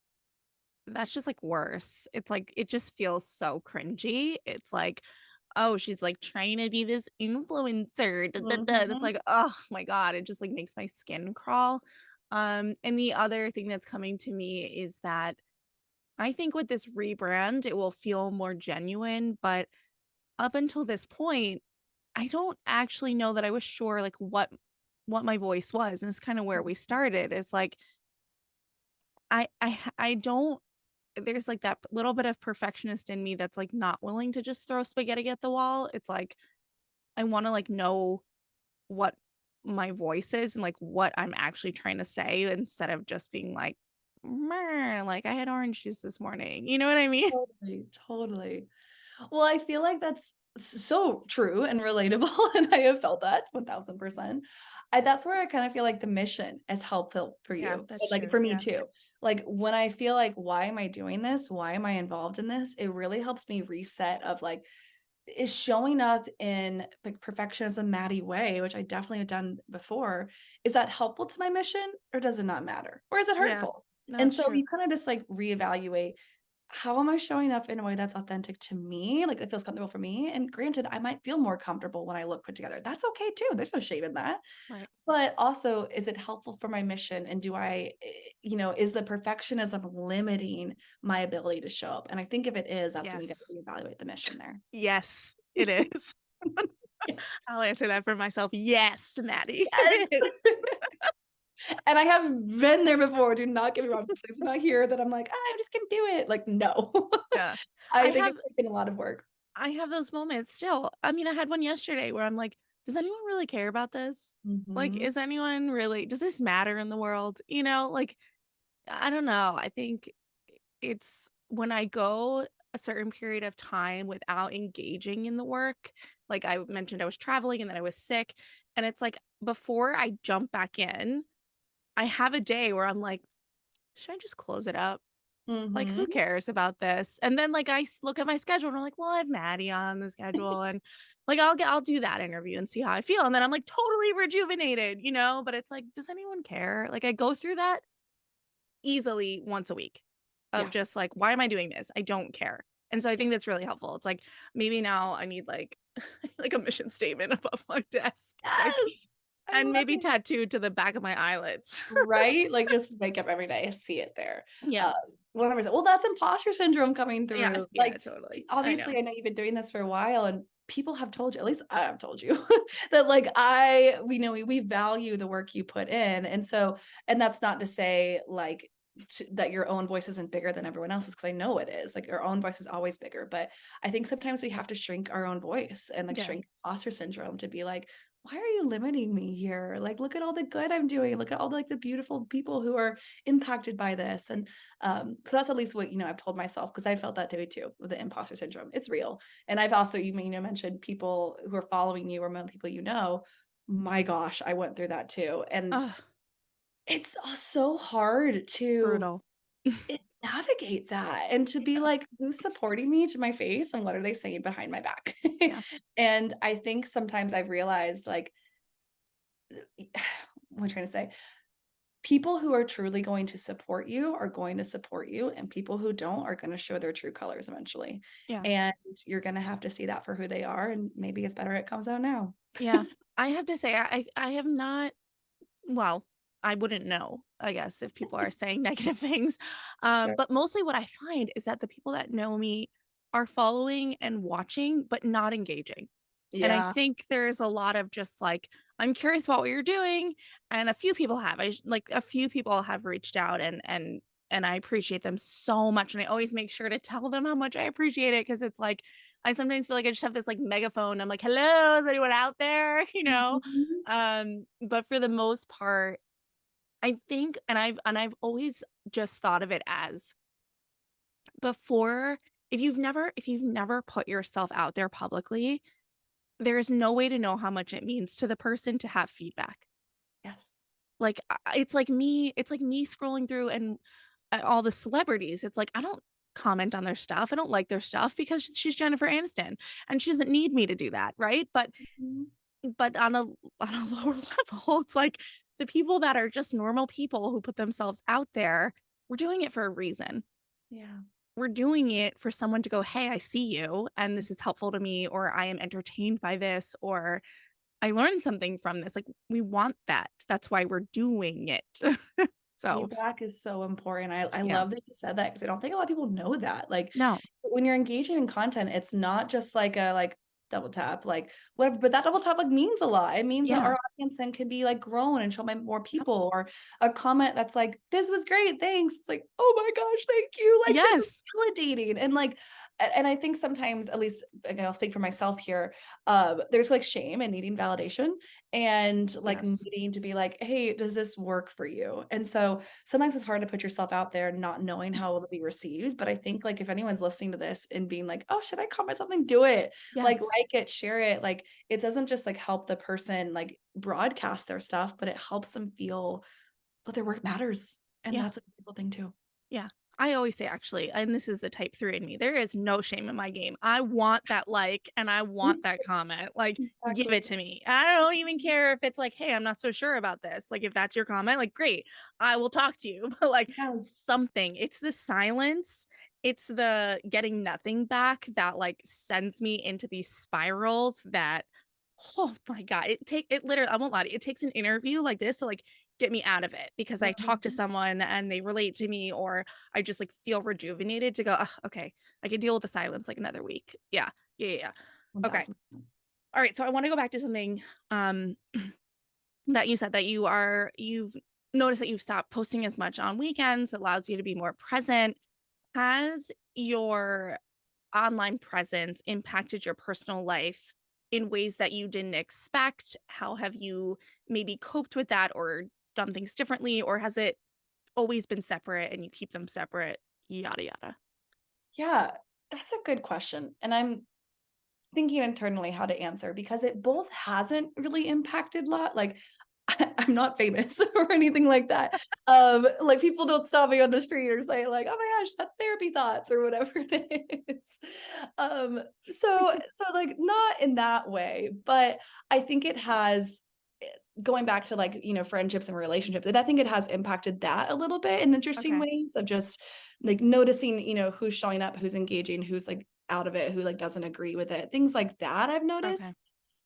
just, like, worse. It's like, it just feels so cringy. It's like, "Oh, she's, like, trying to be this influencer, da, da, da," and it's mhm, like, oh my god, it just, like, makes my skin crawl. And the other thing that's coming to me is that I think with this rebrand, it will feel more genuine, but up until this point, I don't actually know that I was sure, like, what my voice was, and it's kinda where we started. It's like, I don't there's, like, that little bit of perfectionist in me that's, like, not willing to just throw spaghetti at the wall. It's like, I wanna, like, know what my voice is and, like, what I'm actually trying to say instead of just being like, "Meh, like, I had orange juice this morning." You know what I mean? totally, totally. Well, I feel like that's so true and relatable, and I have felt that 1000%. that's where I kind of feel like the mission is helpful for Yeah, you, that's like true. for me Yeah. too. Like when I feel like, why am I doing this? Why am I involved in this? It really helps me reset of like, is showing up in like perfectionism Maddie way, which I definitely have done before, is that helpful to my mission or does it not matter? Or is it Yeah. hurtful? No, And it's so true. you kind of just like reevaluate, how am I showing up in a way that's authentic to me? Like it feels comfortable for me. And granted, I might feel more comfortable when I look put together. That's okay too. There's no shame in that. Right. But also, is it helpful for my mission? And do is the perfectionism limiting my ability to show up? And I think if it is, that's when you got Yes. to reevaluate the mission there. Yes, it is. Yes. I'll answer that for myself. Yes, Maddie, Yes. it is. And I have been there before. Do not get me wrong. Please do not hear that I'm like, "Ah, I just can do it." Like, no. Yeah. I I think have it's taken a lot of work. I have those moments still. I mean, I had one yesterday where I'm like, does anyone really care about this? Like, Mhm. is anyone really, does this matter in the world? You know, like, I don't know. I think it's when I go a certain period of time without engaging in the work, like I mentioned, I was traveling and then I was sick. And it's like before I jump back in, I have a day where I'm like, should I just close it up? Like, who Mhm. cares about this? And then, like, look at my schedule and I'm like, well, I have Maddie on the schedule and like, I'll do that interview and see how I feel. And then I'm like totally rejuvenated, you know, but it's like, does anyone care? Like, I go through that easily once a week of Yeah. just like, why am I doing this? I don't care. And so I think that's really helpful. It's like, maybe now I need like, like a mission statement above my desk, like, Yes. I and love maybe it. tattooed to the back of my eyelids. Right? Like, just wake up every day, see it there. Yeah. Um, 100%. Well, that's imposter syndrome coming Yeah. through. Yeah. Like, Totally. I know. obviously, I know you've been doing this for a while, and people have told you, at least I have told you, that, like, we know we value the work you put in, and so and that's not to say, like, that your own voice isn't bigger than everyone else's, because I know it is, like, our own voice is always bigger, but I think sometimes we have to shrink our own voice and, like, Yeah. shrink imposter syndrome to be like, why are you limiting me here? Like, look at all the good I'm doing. Look at all the, like the beautiful people who are impacted by this. And so that's at least what, I've told myself because I felt that day too with the imposter syndrome. It's real. And I've also, mentioned people who are following you or people you know. My gosh, I went through that too. And Ugh, it's so hard to brutal. navigate that and to be like, who's supporting me to my face and what are they saying behind my back? Yeah. And I think sometimes I've realized like, what am I trying to say? People who are truly going to support you are going to support you, and people who don't are going to show their true colors eventually. Yeah. And you're going to have to see that for who they are. And maybe it's better it comes out now. Yeah. I have to say, I have not, well, I wouldn't know, I guess, if people are saying negative things. Sure. But mostly what I find is that the people that know me are following and watching, but not engaging. And I Yeah. think there's a lot of just like, I'm curious about what you're doing. And a few people have, like a few people have reached out and I appreciate them so much. And I always make sure to tell them how much I appreciate it. Cause it's like, I sometimes feel like I just have this like megaphone. I'm like, hello, is anyone out there? You know? Mhm. But for the most part, I think, and I've always just thought of it as before, if you've never put yourself out there publicly, there's no way to know how much it means to the person to have feedback. Yes. Like, it's like me scrolling through and all the celebrities, it's like, I don't comment on their stuff, I don't like their stuff because she's Jennifer Aniston, and she doesn't need me to do that, right? Mhm. But on a lower level, it's like the people that are just normal people who put themselves out there, we're doing it for a reason. Yeah. We're doing it for someone to go, "Hey, I see you, and this is helpful to me," or "I am entertained by this," or "I learned something from this." Like, we want that. That's why we're doing it. So, Feedback is so important. I yeah. love that you said that because I don't think a lot of people know that. Like No. when you're engaging in content, it's not just like a like double tap, like whatever, but that double tap like means a lot. It means that Yeah. our audience then can be like grown and shown by more Yep. people, or a comment that's like, this was great, thanks. It's like, oh my gosh, thank you. Like this is Yes. validating. And like and I think sometimes, at least, again, I'll speak for myself here, there's like shame in needing validation and like Yes. needing to be like, hey, does this work for you? And so sometimes it's hard to put yourself out there not knowing how it'll be received. But I think like if anyone's listening to this and being like, oh, should I comment something? Do it. Yes. Like it, share it. Like it doesn't just like help the person like broadcast their stuff, but it helps them feel that their work matters. And Yeah. that's a beautiful thing too. Yeah. I always say, actually, and this is the type 3 in me, there is no shame in my game. I want that like and I want that comment. Like, give Exactly. it to me. I don't even care if it's like, hey, I'm not so sure about this. Like, if that's your comment, like, great, I will talk to you. But like Yes. something, it's the silence, it's the getting nothing back that like sends me into these spirals that, oh my God, it literally, I won't lie to you, it takes an interview like this to like get me out of it because I talk to Mhm. someone and they relate to me, or I just like feel rejuvenated to go, "Ugh, okay, I can deal with the silence like another week." Yeah. Yeah. Yeah. Yeah. Okay. 1000. All right. So I want to go back to something um that you said, that you've noticed that you've stopped posting as much on weekends, allows you to be more present. Has your online presence impacted your personal life in ways that you didn't expect? How have you maybe coped with that or done things differently? Or has it always been separate and you keep them separate? Yada, yada. Yeah, that's a good question, and I'm thinking internally how to answer because it both hasn't really impacted lot like, I'm not famous or anything like that. Like, people don't stop me on the street or say like, "Oh my gosh, that's therapy thoughts," or whatever it is. So, like, not in that way, but I think it has going back to, like, friendships and relationships, and I think it has impacted that a little bit in interesting Okay. ways of just, like, noticing, who's showing up, who's engaging, who's, like, out of it, who, like, doesn't agree with it, things like that I've Okay. noticed.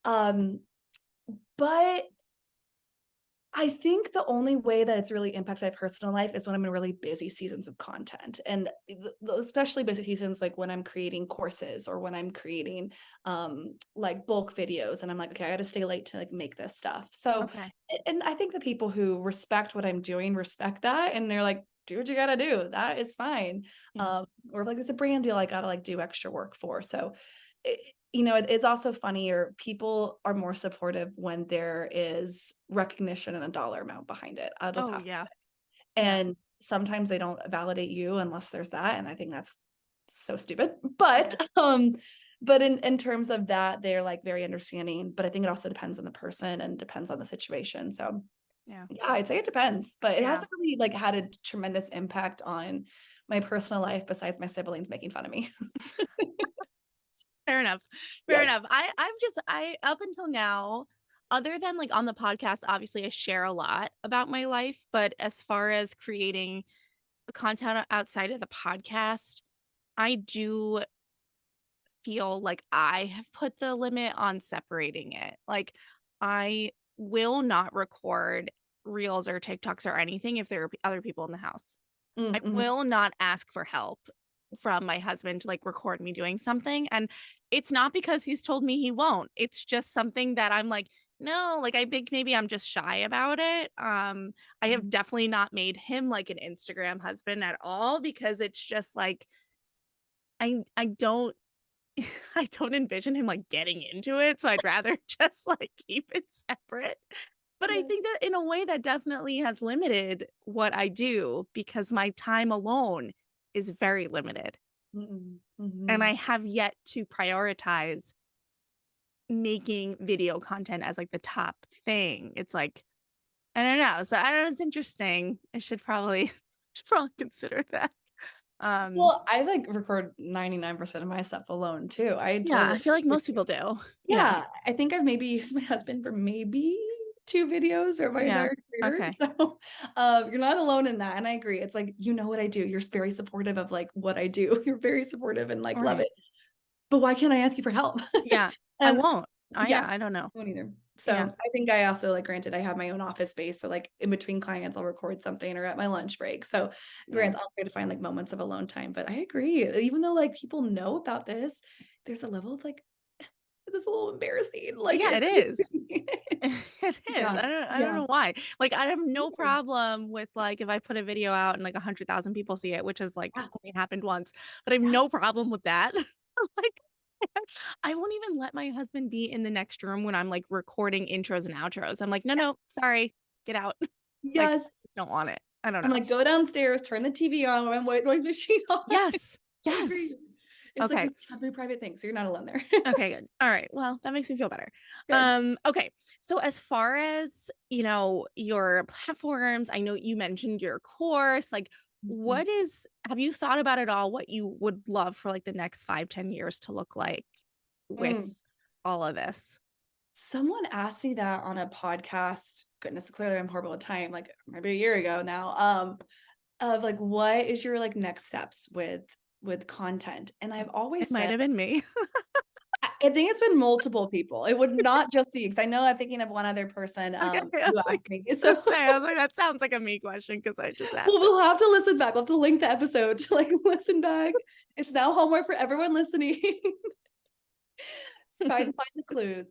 Um, but I think the only way that it's really impacted my personal life is when I'm in really busy seasons of content, and especially busy seasons, like when I'm creating courses or when I'm creating like bulk videos, and I'm like, okay, I got to stay late to like make this stuff. So, Okay. and I think the people who respect what I'm doing respect that, and they're like, do what you got to do. That is fine. Yeah. Or like it's a brand deal, I got to like do extra work for. So, it's also funny, or people are more supportive when there is recognition and a dollar amount behind it. I'll just Oh, have to yeah. say. Yeah. And sometimes they don't validate you unless there's that, and I think that's so stupid. Yeah. But in terms of that, they're like very understanding. But I think it also depends on the person and depends on the situation. So Yeah. yeah, I'd say it depends, but it Yeah. hasn't really like had a tremendous impact on my personal life besides my siblings making fun of me. Fair enough. Fair Yes. enough. I up until now, other than like on the podcast, obviously I share a lot about my life, but as far as creating content outside of the podcast, I do feel like I have put the limit on separating it. Like, I will not record reels or TikToks or anything if there are other people in the house. I Mhm. will not ask for help from my husband to like record me doing something. And it's not because he's told me he won't. It's just something that I'm like, no, like I think maybe I'm just shy about it. I have Mhm. definitely not made him like an Instagram husband at all, because it's just like I don't I don't envision him like getting into it. So I'd rather just like keep it separate. But I Yes. think that in a way that definitely has limited what I do, because my time alone is very limited. Mhm. And I Mhm. have yet to prioritize making video content as like the top thing. It's like, I don't know. So I don't know. It's interesting. I should probably should probably consider that. Um, Well, I, like, record 99% of my stuff alone too. I yeah, totally I feel like most people do. Yeah. Yeah, I think I've maybe used my husband for maybe 2 videos over my Yeah. entire career, Okay. so, you're not alone in that, and I agree. It's like, you know what I do. You're very supportive of, like, what I do. You're very supportive and, like, All love right. it. But why can't I ask you for help? Yeah. I And won't. Oh yeah, yeah, I don't know. I won't either. So, Yeah. I think I also, like, granted, I have my own office space, so, like, in between clients, I'll record something or at my lunch break. So, Yeah. granted, I'll try to find, like, moments of alone time, but I agree. Even though, like, people know about this, there's a level of, like, this is a little embarrassing. Like, Yeah, it is. It is. yeah, I don't yeah, know why. Like, I have no problem with, like, if I put a video out and, like, 100,000 people see it, which has, like, yeah, only happened once, but I have yeah. no problem with that. Like, I won't even let my husband be in the next room when I'm, like, recording intros and outros. I'm like, "No, no, sorry, get out." Like, Yes. don't want it. I don't I'm know. like, "Go downstairs, turn the TV on, my white noise machine on." Yes. I agree. Yes. It's like, Okay. "This is my private thing, so you're not alone there." Okay, good. All right. Well, that makes me feel better. Good. Okay. So as far as, your platforms, I know you mentioned your course, like Mhm. what is have you thought about at all what you would love for like the next 5, 10 years to look like with Mm. all of this? Someone asked me that on a podcast, goodness, clearly I'm horrible at time, like, maybe a year ago now, of, like, "What is your, like, next steps with content?" And I've It always might said have been me. I think it's been multiple people. It would not just be because I know I'm thinking of one other person, Okay. I who was asked like, me. So, let's say, I was like, that sounds like a me question because I just asked well, it. we'll have to listen back. We'll have to link the episode to, like, listen back. It's now homework for everyone listening. Find the clues.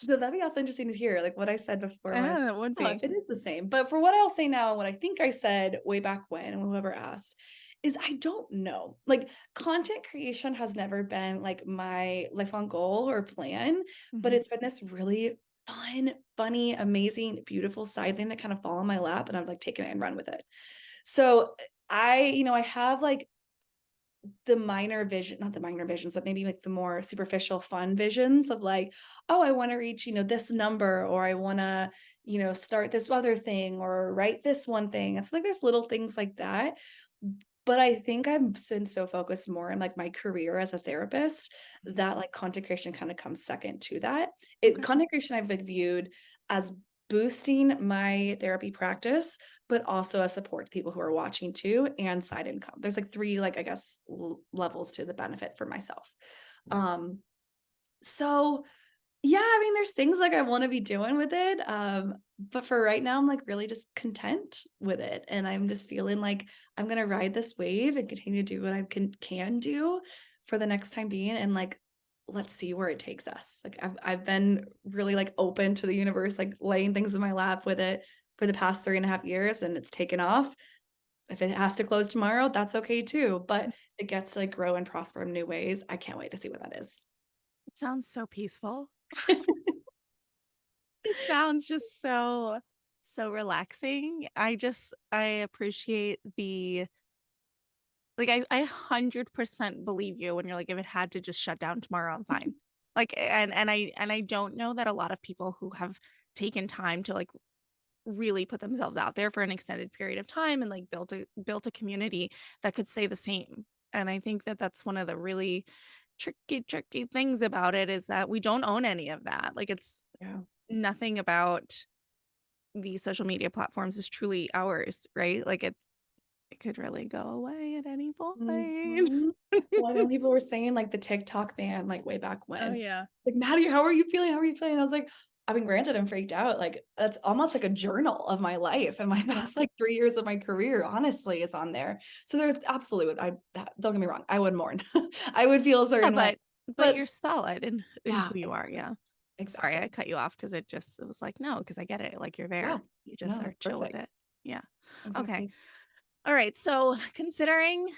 So that'd be also interesting to hear, like, what I said before when I Yeah, said, that would "Oh, be. if it is the same." But for what I'll say now and what I think I said way back when, and whoever asked, is I don't know. Like, content creation has never been, like, my lifelong goal or plan, but Mhm. it's been this really fun, funny, amazing, beautiful side thing that kind of fall in my lap, and I've, like, taken it and run with it. So, I have, like, the minor vision not the minor visions, but maybe, like, the more superficial fun visions of, like, "Oh, I wanna reach, this number," or, "I wanna, start this other thing," or "write this one thing." It's like there's little things like that, but I think I've been so focused more on, like, my career as a therapist Mhm. that, like, content creation kinda comes second to that. Okay. Content creation I've, like, viewed as boosting my therapy practice, but also a support to people who are watching too, and side income. There's, like, 3, like, I guess, levels to the benefit for myself. Um, so, yeah, I mean, there's things, like, I wanna be doing with it, but for right now, I'm, like, really just content with it, and I'm just feeling like I'm gonna ride this wave and continue to do what I can do for the next time being, and, like, let's see where it takes us. Like, I've been really, like, open to the universe, like, laying things in my lap with it for the past 3.5 years, and it's taken off. If it has to close tomorrow, that's okay too, but it gets to, like, grow and prosper in new ways. I can't wait to see what that is. It sounds so peaceful. It sounds just so relaxing. I appreciate the like, I 100% believe you when you're like, "If it had to just shut down tomorrow, I'm fine." Like, and I don't know that a lot of people who have taken time to, like, really put themselves out there for an extended period of time and, like, built a community that could say the same. And I think that that's one of the really tricky things about it is that we don't own any of that. Like, it's Yeah. nothing about these social media platforms is truly ours, right? Like it could really go away at any point. Mhm. Well, I know people were saying, like, the TikTok ban, like, way back Oh, when. yeah. Like, "Maddie, how are you feeling? How are you feeling?" I was like, I mean, granted, I'm freaked out, like, that's almost like a journal of my life and my Yeah. past, like, 3 years of my career, honestly, is on there. So there's absolutely don't get me wrong, I would mourn. I would feel a Yeah, certain way. but But you're solid in yeah, who you are, exactly, yeah. Sorry, I exactly. cut you off because it was like, no, because I get it, like, you're Yeah. there. You just No, are that's chill with perfect. it. Yeah. Okay. Exactly. Alright, so considering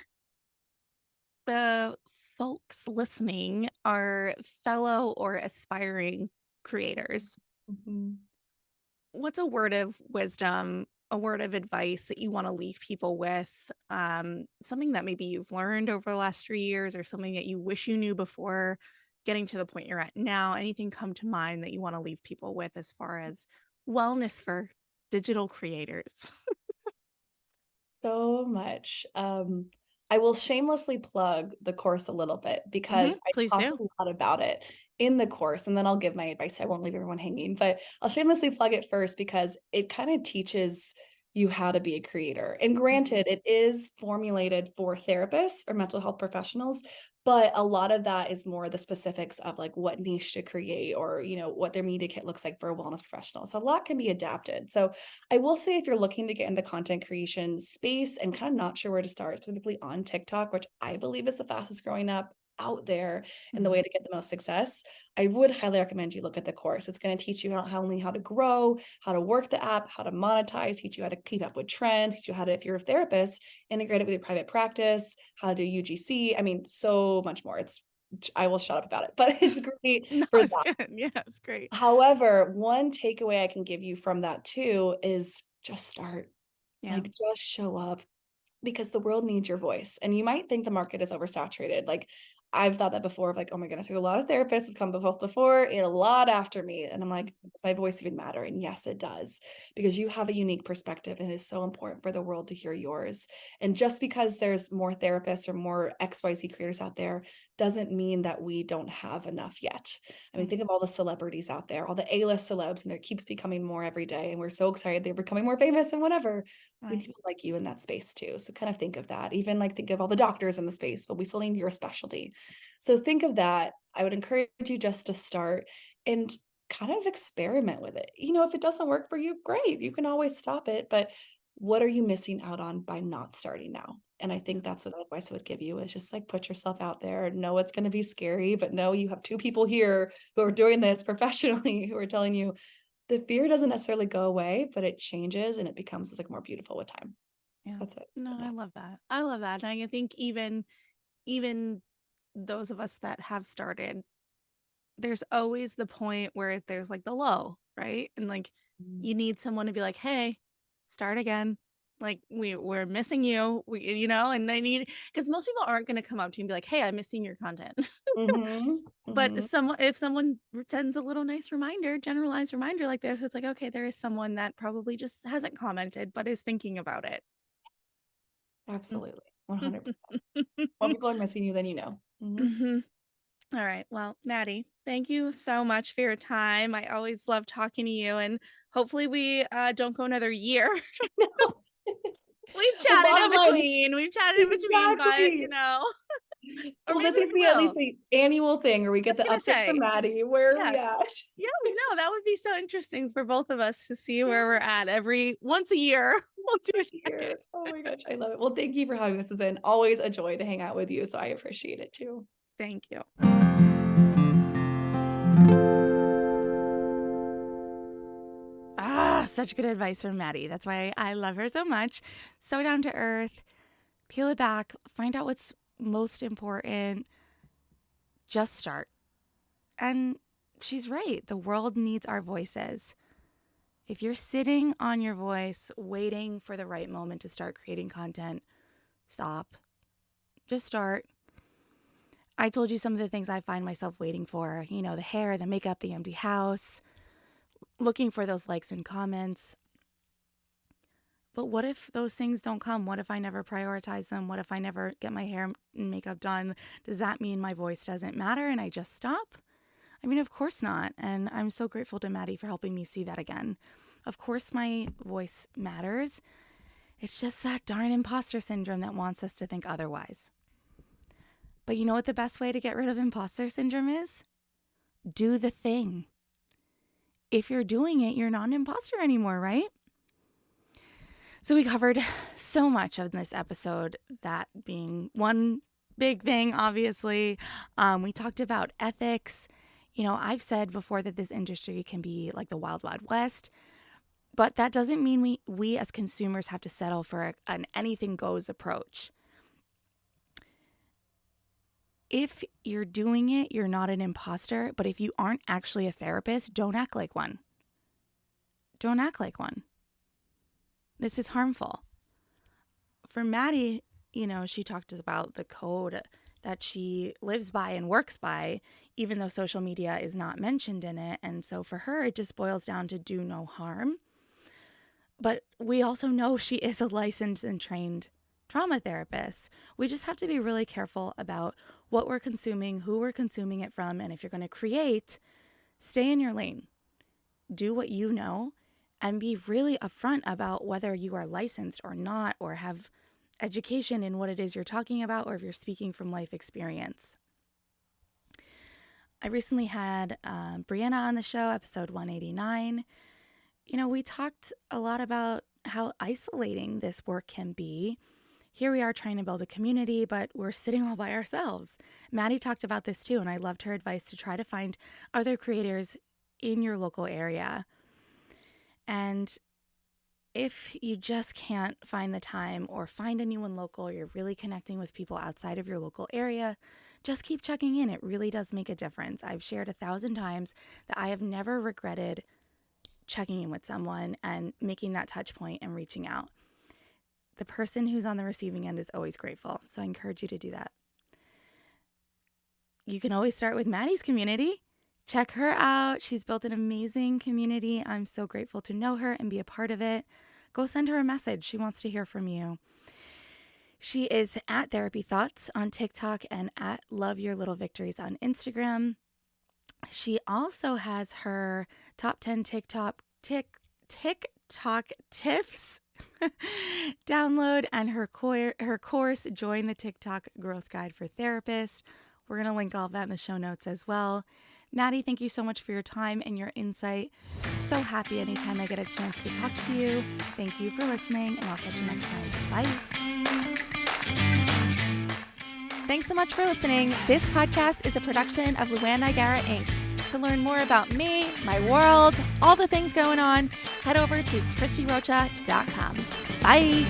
the folks listening are fellow or aspiring creators, Mhm. what's a word of wisdom, a word of advice that you wanna leave people with? Something that maybe you've learned over the last 3 years or something that you wish you knew before getting to the point you're at now? Anything come to mind that you wanna leave people with as far as wellness for digital creators? So much. I will shamelessly plug the course a little bit because Mhm, I please talk do. a lot about it in the course, and then I'll give my advice. I won't leave everyone hanging, but I'll shamelessly plug it first because it kind of teaches you how to be a creator. And Mhm. granted, it is formulated for therapists or mental health professionals, but a lot of that is more the specifics of like what niche to create or what their media kit looks like for a wellness professional. So a lot can be adapted. So I will say if you're looking to get in the content creation space and kind of not sure where to start, specifically on TikTok, which I believe is the fastest growing up out there and the Mhm. way to get the most success, I would highly recommend you look at the course. It's going to teach you how only how to grow, how to work the app, how to monetize, teach you how to keep up with trends, teach you how to, if you're a therapist, integrate it with your private practice, how to do UGC. I mean, so much more. I will shut up about it, but it's great No, for it's that. good. Yeah, it's great. However, one takeaway I can give you from that too is just start. Yeah. Like, just show up because the world needs your voice. And you might think the market is oversaturated. Like, I've thought that before of like, oh my goodness, there's a lot of therapists have come both before and a lot after me. And I'm like, does my voice even matter? And yes, it does, because you have a unique perspective and it is so important for the world to hear yours. And just because there's more therapists or more XYZ creators out there doesn't mean that we don't have enough yet. I mean, Mm, think of all the celebrities out there, all the A-list celebs, and there keeps becoming more every day. And we're so excited they're becoming more famous and whatever. We need right. people like you in that space too. So kind of think of that. Even like think of all the doctors in the space, but we still need your specialty. So think of that. I would encourage you just to start and kind of experiment with it. If it doesn't work for you, great. You can always stop it. But what are you missing out on by not starting now? And I Yeah. think that's what advice I would give you is just like put yourself out there. Know it's going to be scary, but know you have two people here who are doing this professionally who are telling you the fear doesn't necessarily go away, but it changes and it becomes like more beautiful with time. So Yeah. that's it. No, Yeah. I love that. I love that. And I think even those of us that have started, there's always the point where there's like the low, right? And like Mm. you need someone to be like, "Hey, start again. Like we're missing you." And I need because most people aren't going to come up to you and be like, "Hey, I'm missing your content." Mhm. But Mhm. if someone sends a little nice reminder, generalized reminder like this, it's like, okay, there is someone that probably just hasn't commented but is thinking about it. Absolutely. 100%. More people are missing you than you know. Mhm. Mhm. All right. Well, Maddie, thank you so much for your time. I always love talking to you, and hopefully we don't go another year. No. We've Well, chatted in bottom line between. We've chatted in between, but exactly. or Well, maybe this needs to be we at least will. the annual thing where we I get was the gonna update from say Maddie. Where are we yes. at? Yes, no, that would be so interesting for both of us to see where we're at every once a year. We'll do a check-in. Here. Oh my gosh, I love it. Well, thank you for having me. This has been always a joy to hang out with you, so I appreciate it too. Thank you. Ah, such good advice from Maddie. That's why I love her so much. So down to earth, peel it back, find out what's most important, just start. And she's right. The world needs our voices. If you're sitting on your voice, waiting for the right moment to start creating content, stop. Just start. I told you some of the things I find myself waiting for, the hair, the makeup, the empty house, looking for those likes and comments. But what if those things don't come? What if I never prioritize them? What if I never get my hair and makeup done? Does that mean my voice doesn't matter and I just stop? I mean, of course not. And I'm so grateful to Maddie for helping me see that again. Of course, my voice matters. It's just that darn imposter syndrome that wants us to think otherwise. But you know what the best way to get rid of imposter syndrome is? Do the thing. If you're doing it, you're not an imposter anymore, right? So we covered so much of this episode, that being one big thing, obviously. We talked about ethics. I've said before that this industry can be like the wild, wild west, but that doesn't mean we as consumers have to settle for an anything goes approach. If you're doing it, you're not an imposter, but if you aren't actually a therapist, don't act like one. Don't act like one. This is harmful. For Maddie, she talked about the code that she lives by and works by, even though social media is not mentioned in it. And so for her, it just boils down to do no harm. But we also know she is a licensed and trained trauma therapist. We just have to be really careful about what we're consuming, who we're consuming it from. And if you're going to create, stay in your lane, do what you know, and be really upfront about whether you are licensed or not, or have education in what it is you're talking about, or if you're speaking from life experience. I recently had Brianna on the show, episode 189. We talked a lot about how isolating this work can be. here we are trying to build a community, but we're sitting all by ourselves. Maddie talked about this too, and I loved her advice to try to find other creators in your local area. And if you just can't find the time or find anyone local, you're really connecting with people outside of your local area, just keep checking in. It really does make a difference. I've shared 1,000 times that I have never regretted checking in with someone and making that touch point and reaching out. The person who's on the receiving end is always grateful. So I encourage you to do that. You can always start with Maddie's community. Check her out. She's built an amazing community. I'm so grateful to know her and be a part of it. Go send her a message. She wants to hear from you. She is at Therapy Thoughts on TikTok and at Love Your Little Victories on Instagram. She also has her top 10 TikTok tips download and her course, Join the TikTok Growth Guide for Therapists. We're going to link all of that in the show notes as well. Maddie, thank you so much for your time and your insight. So happy anytime I get a chance to talk to you. Thank you for listening, and I'll catch you next time. Bye. Thanks so much for listening. This podcast is a production of Luann Nigara, Inc. To learn more about me, my world, all the things going on, head over to ChristieRocha.com. Bye.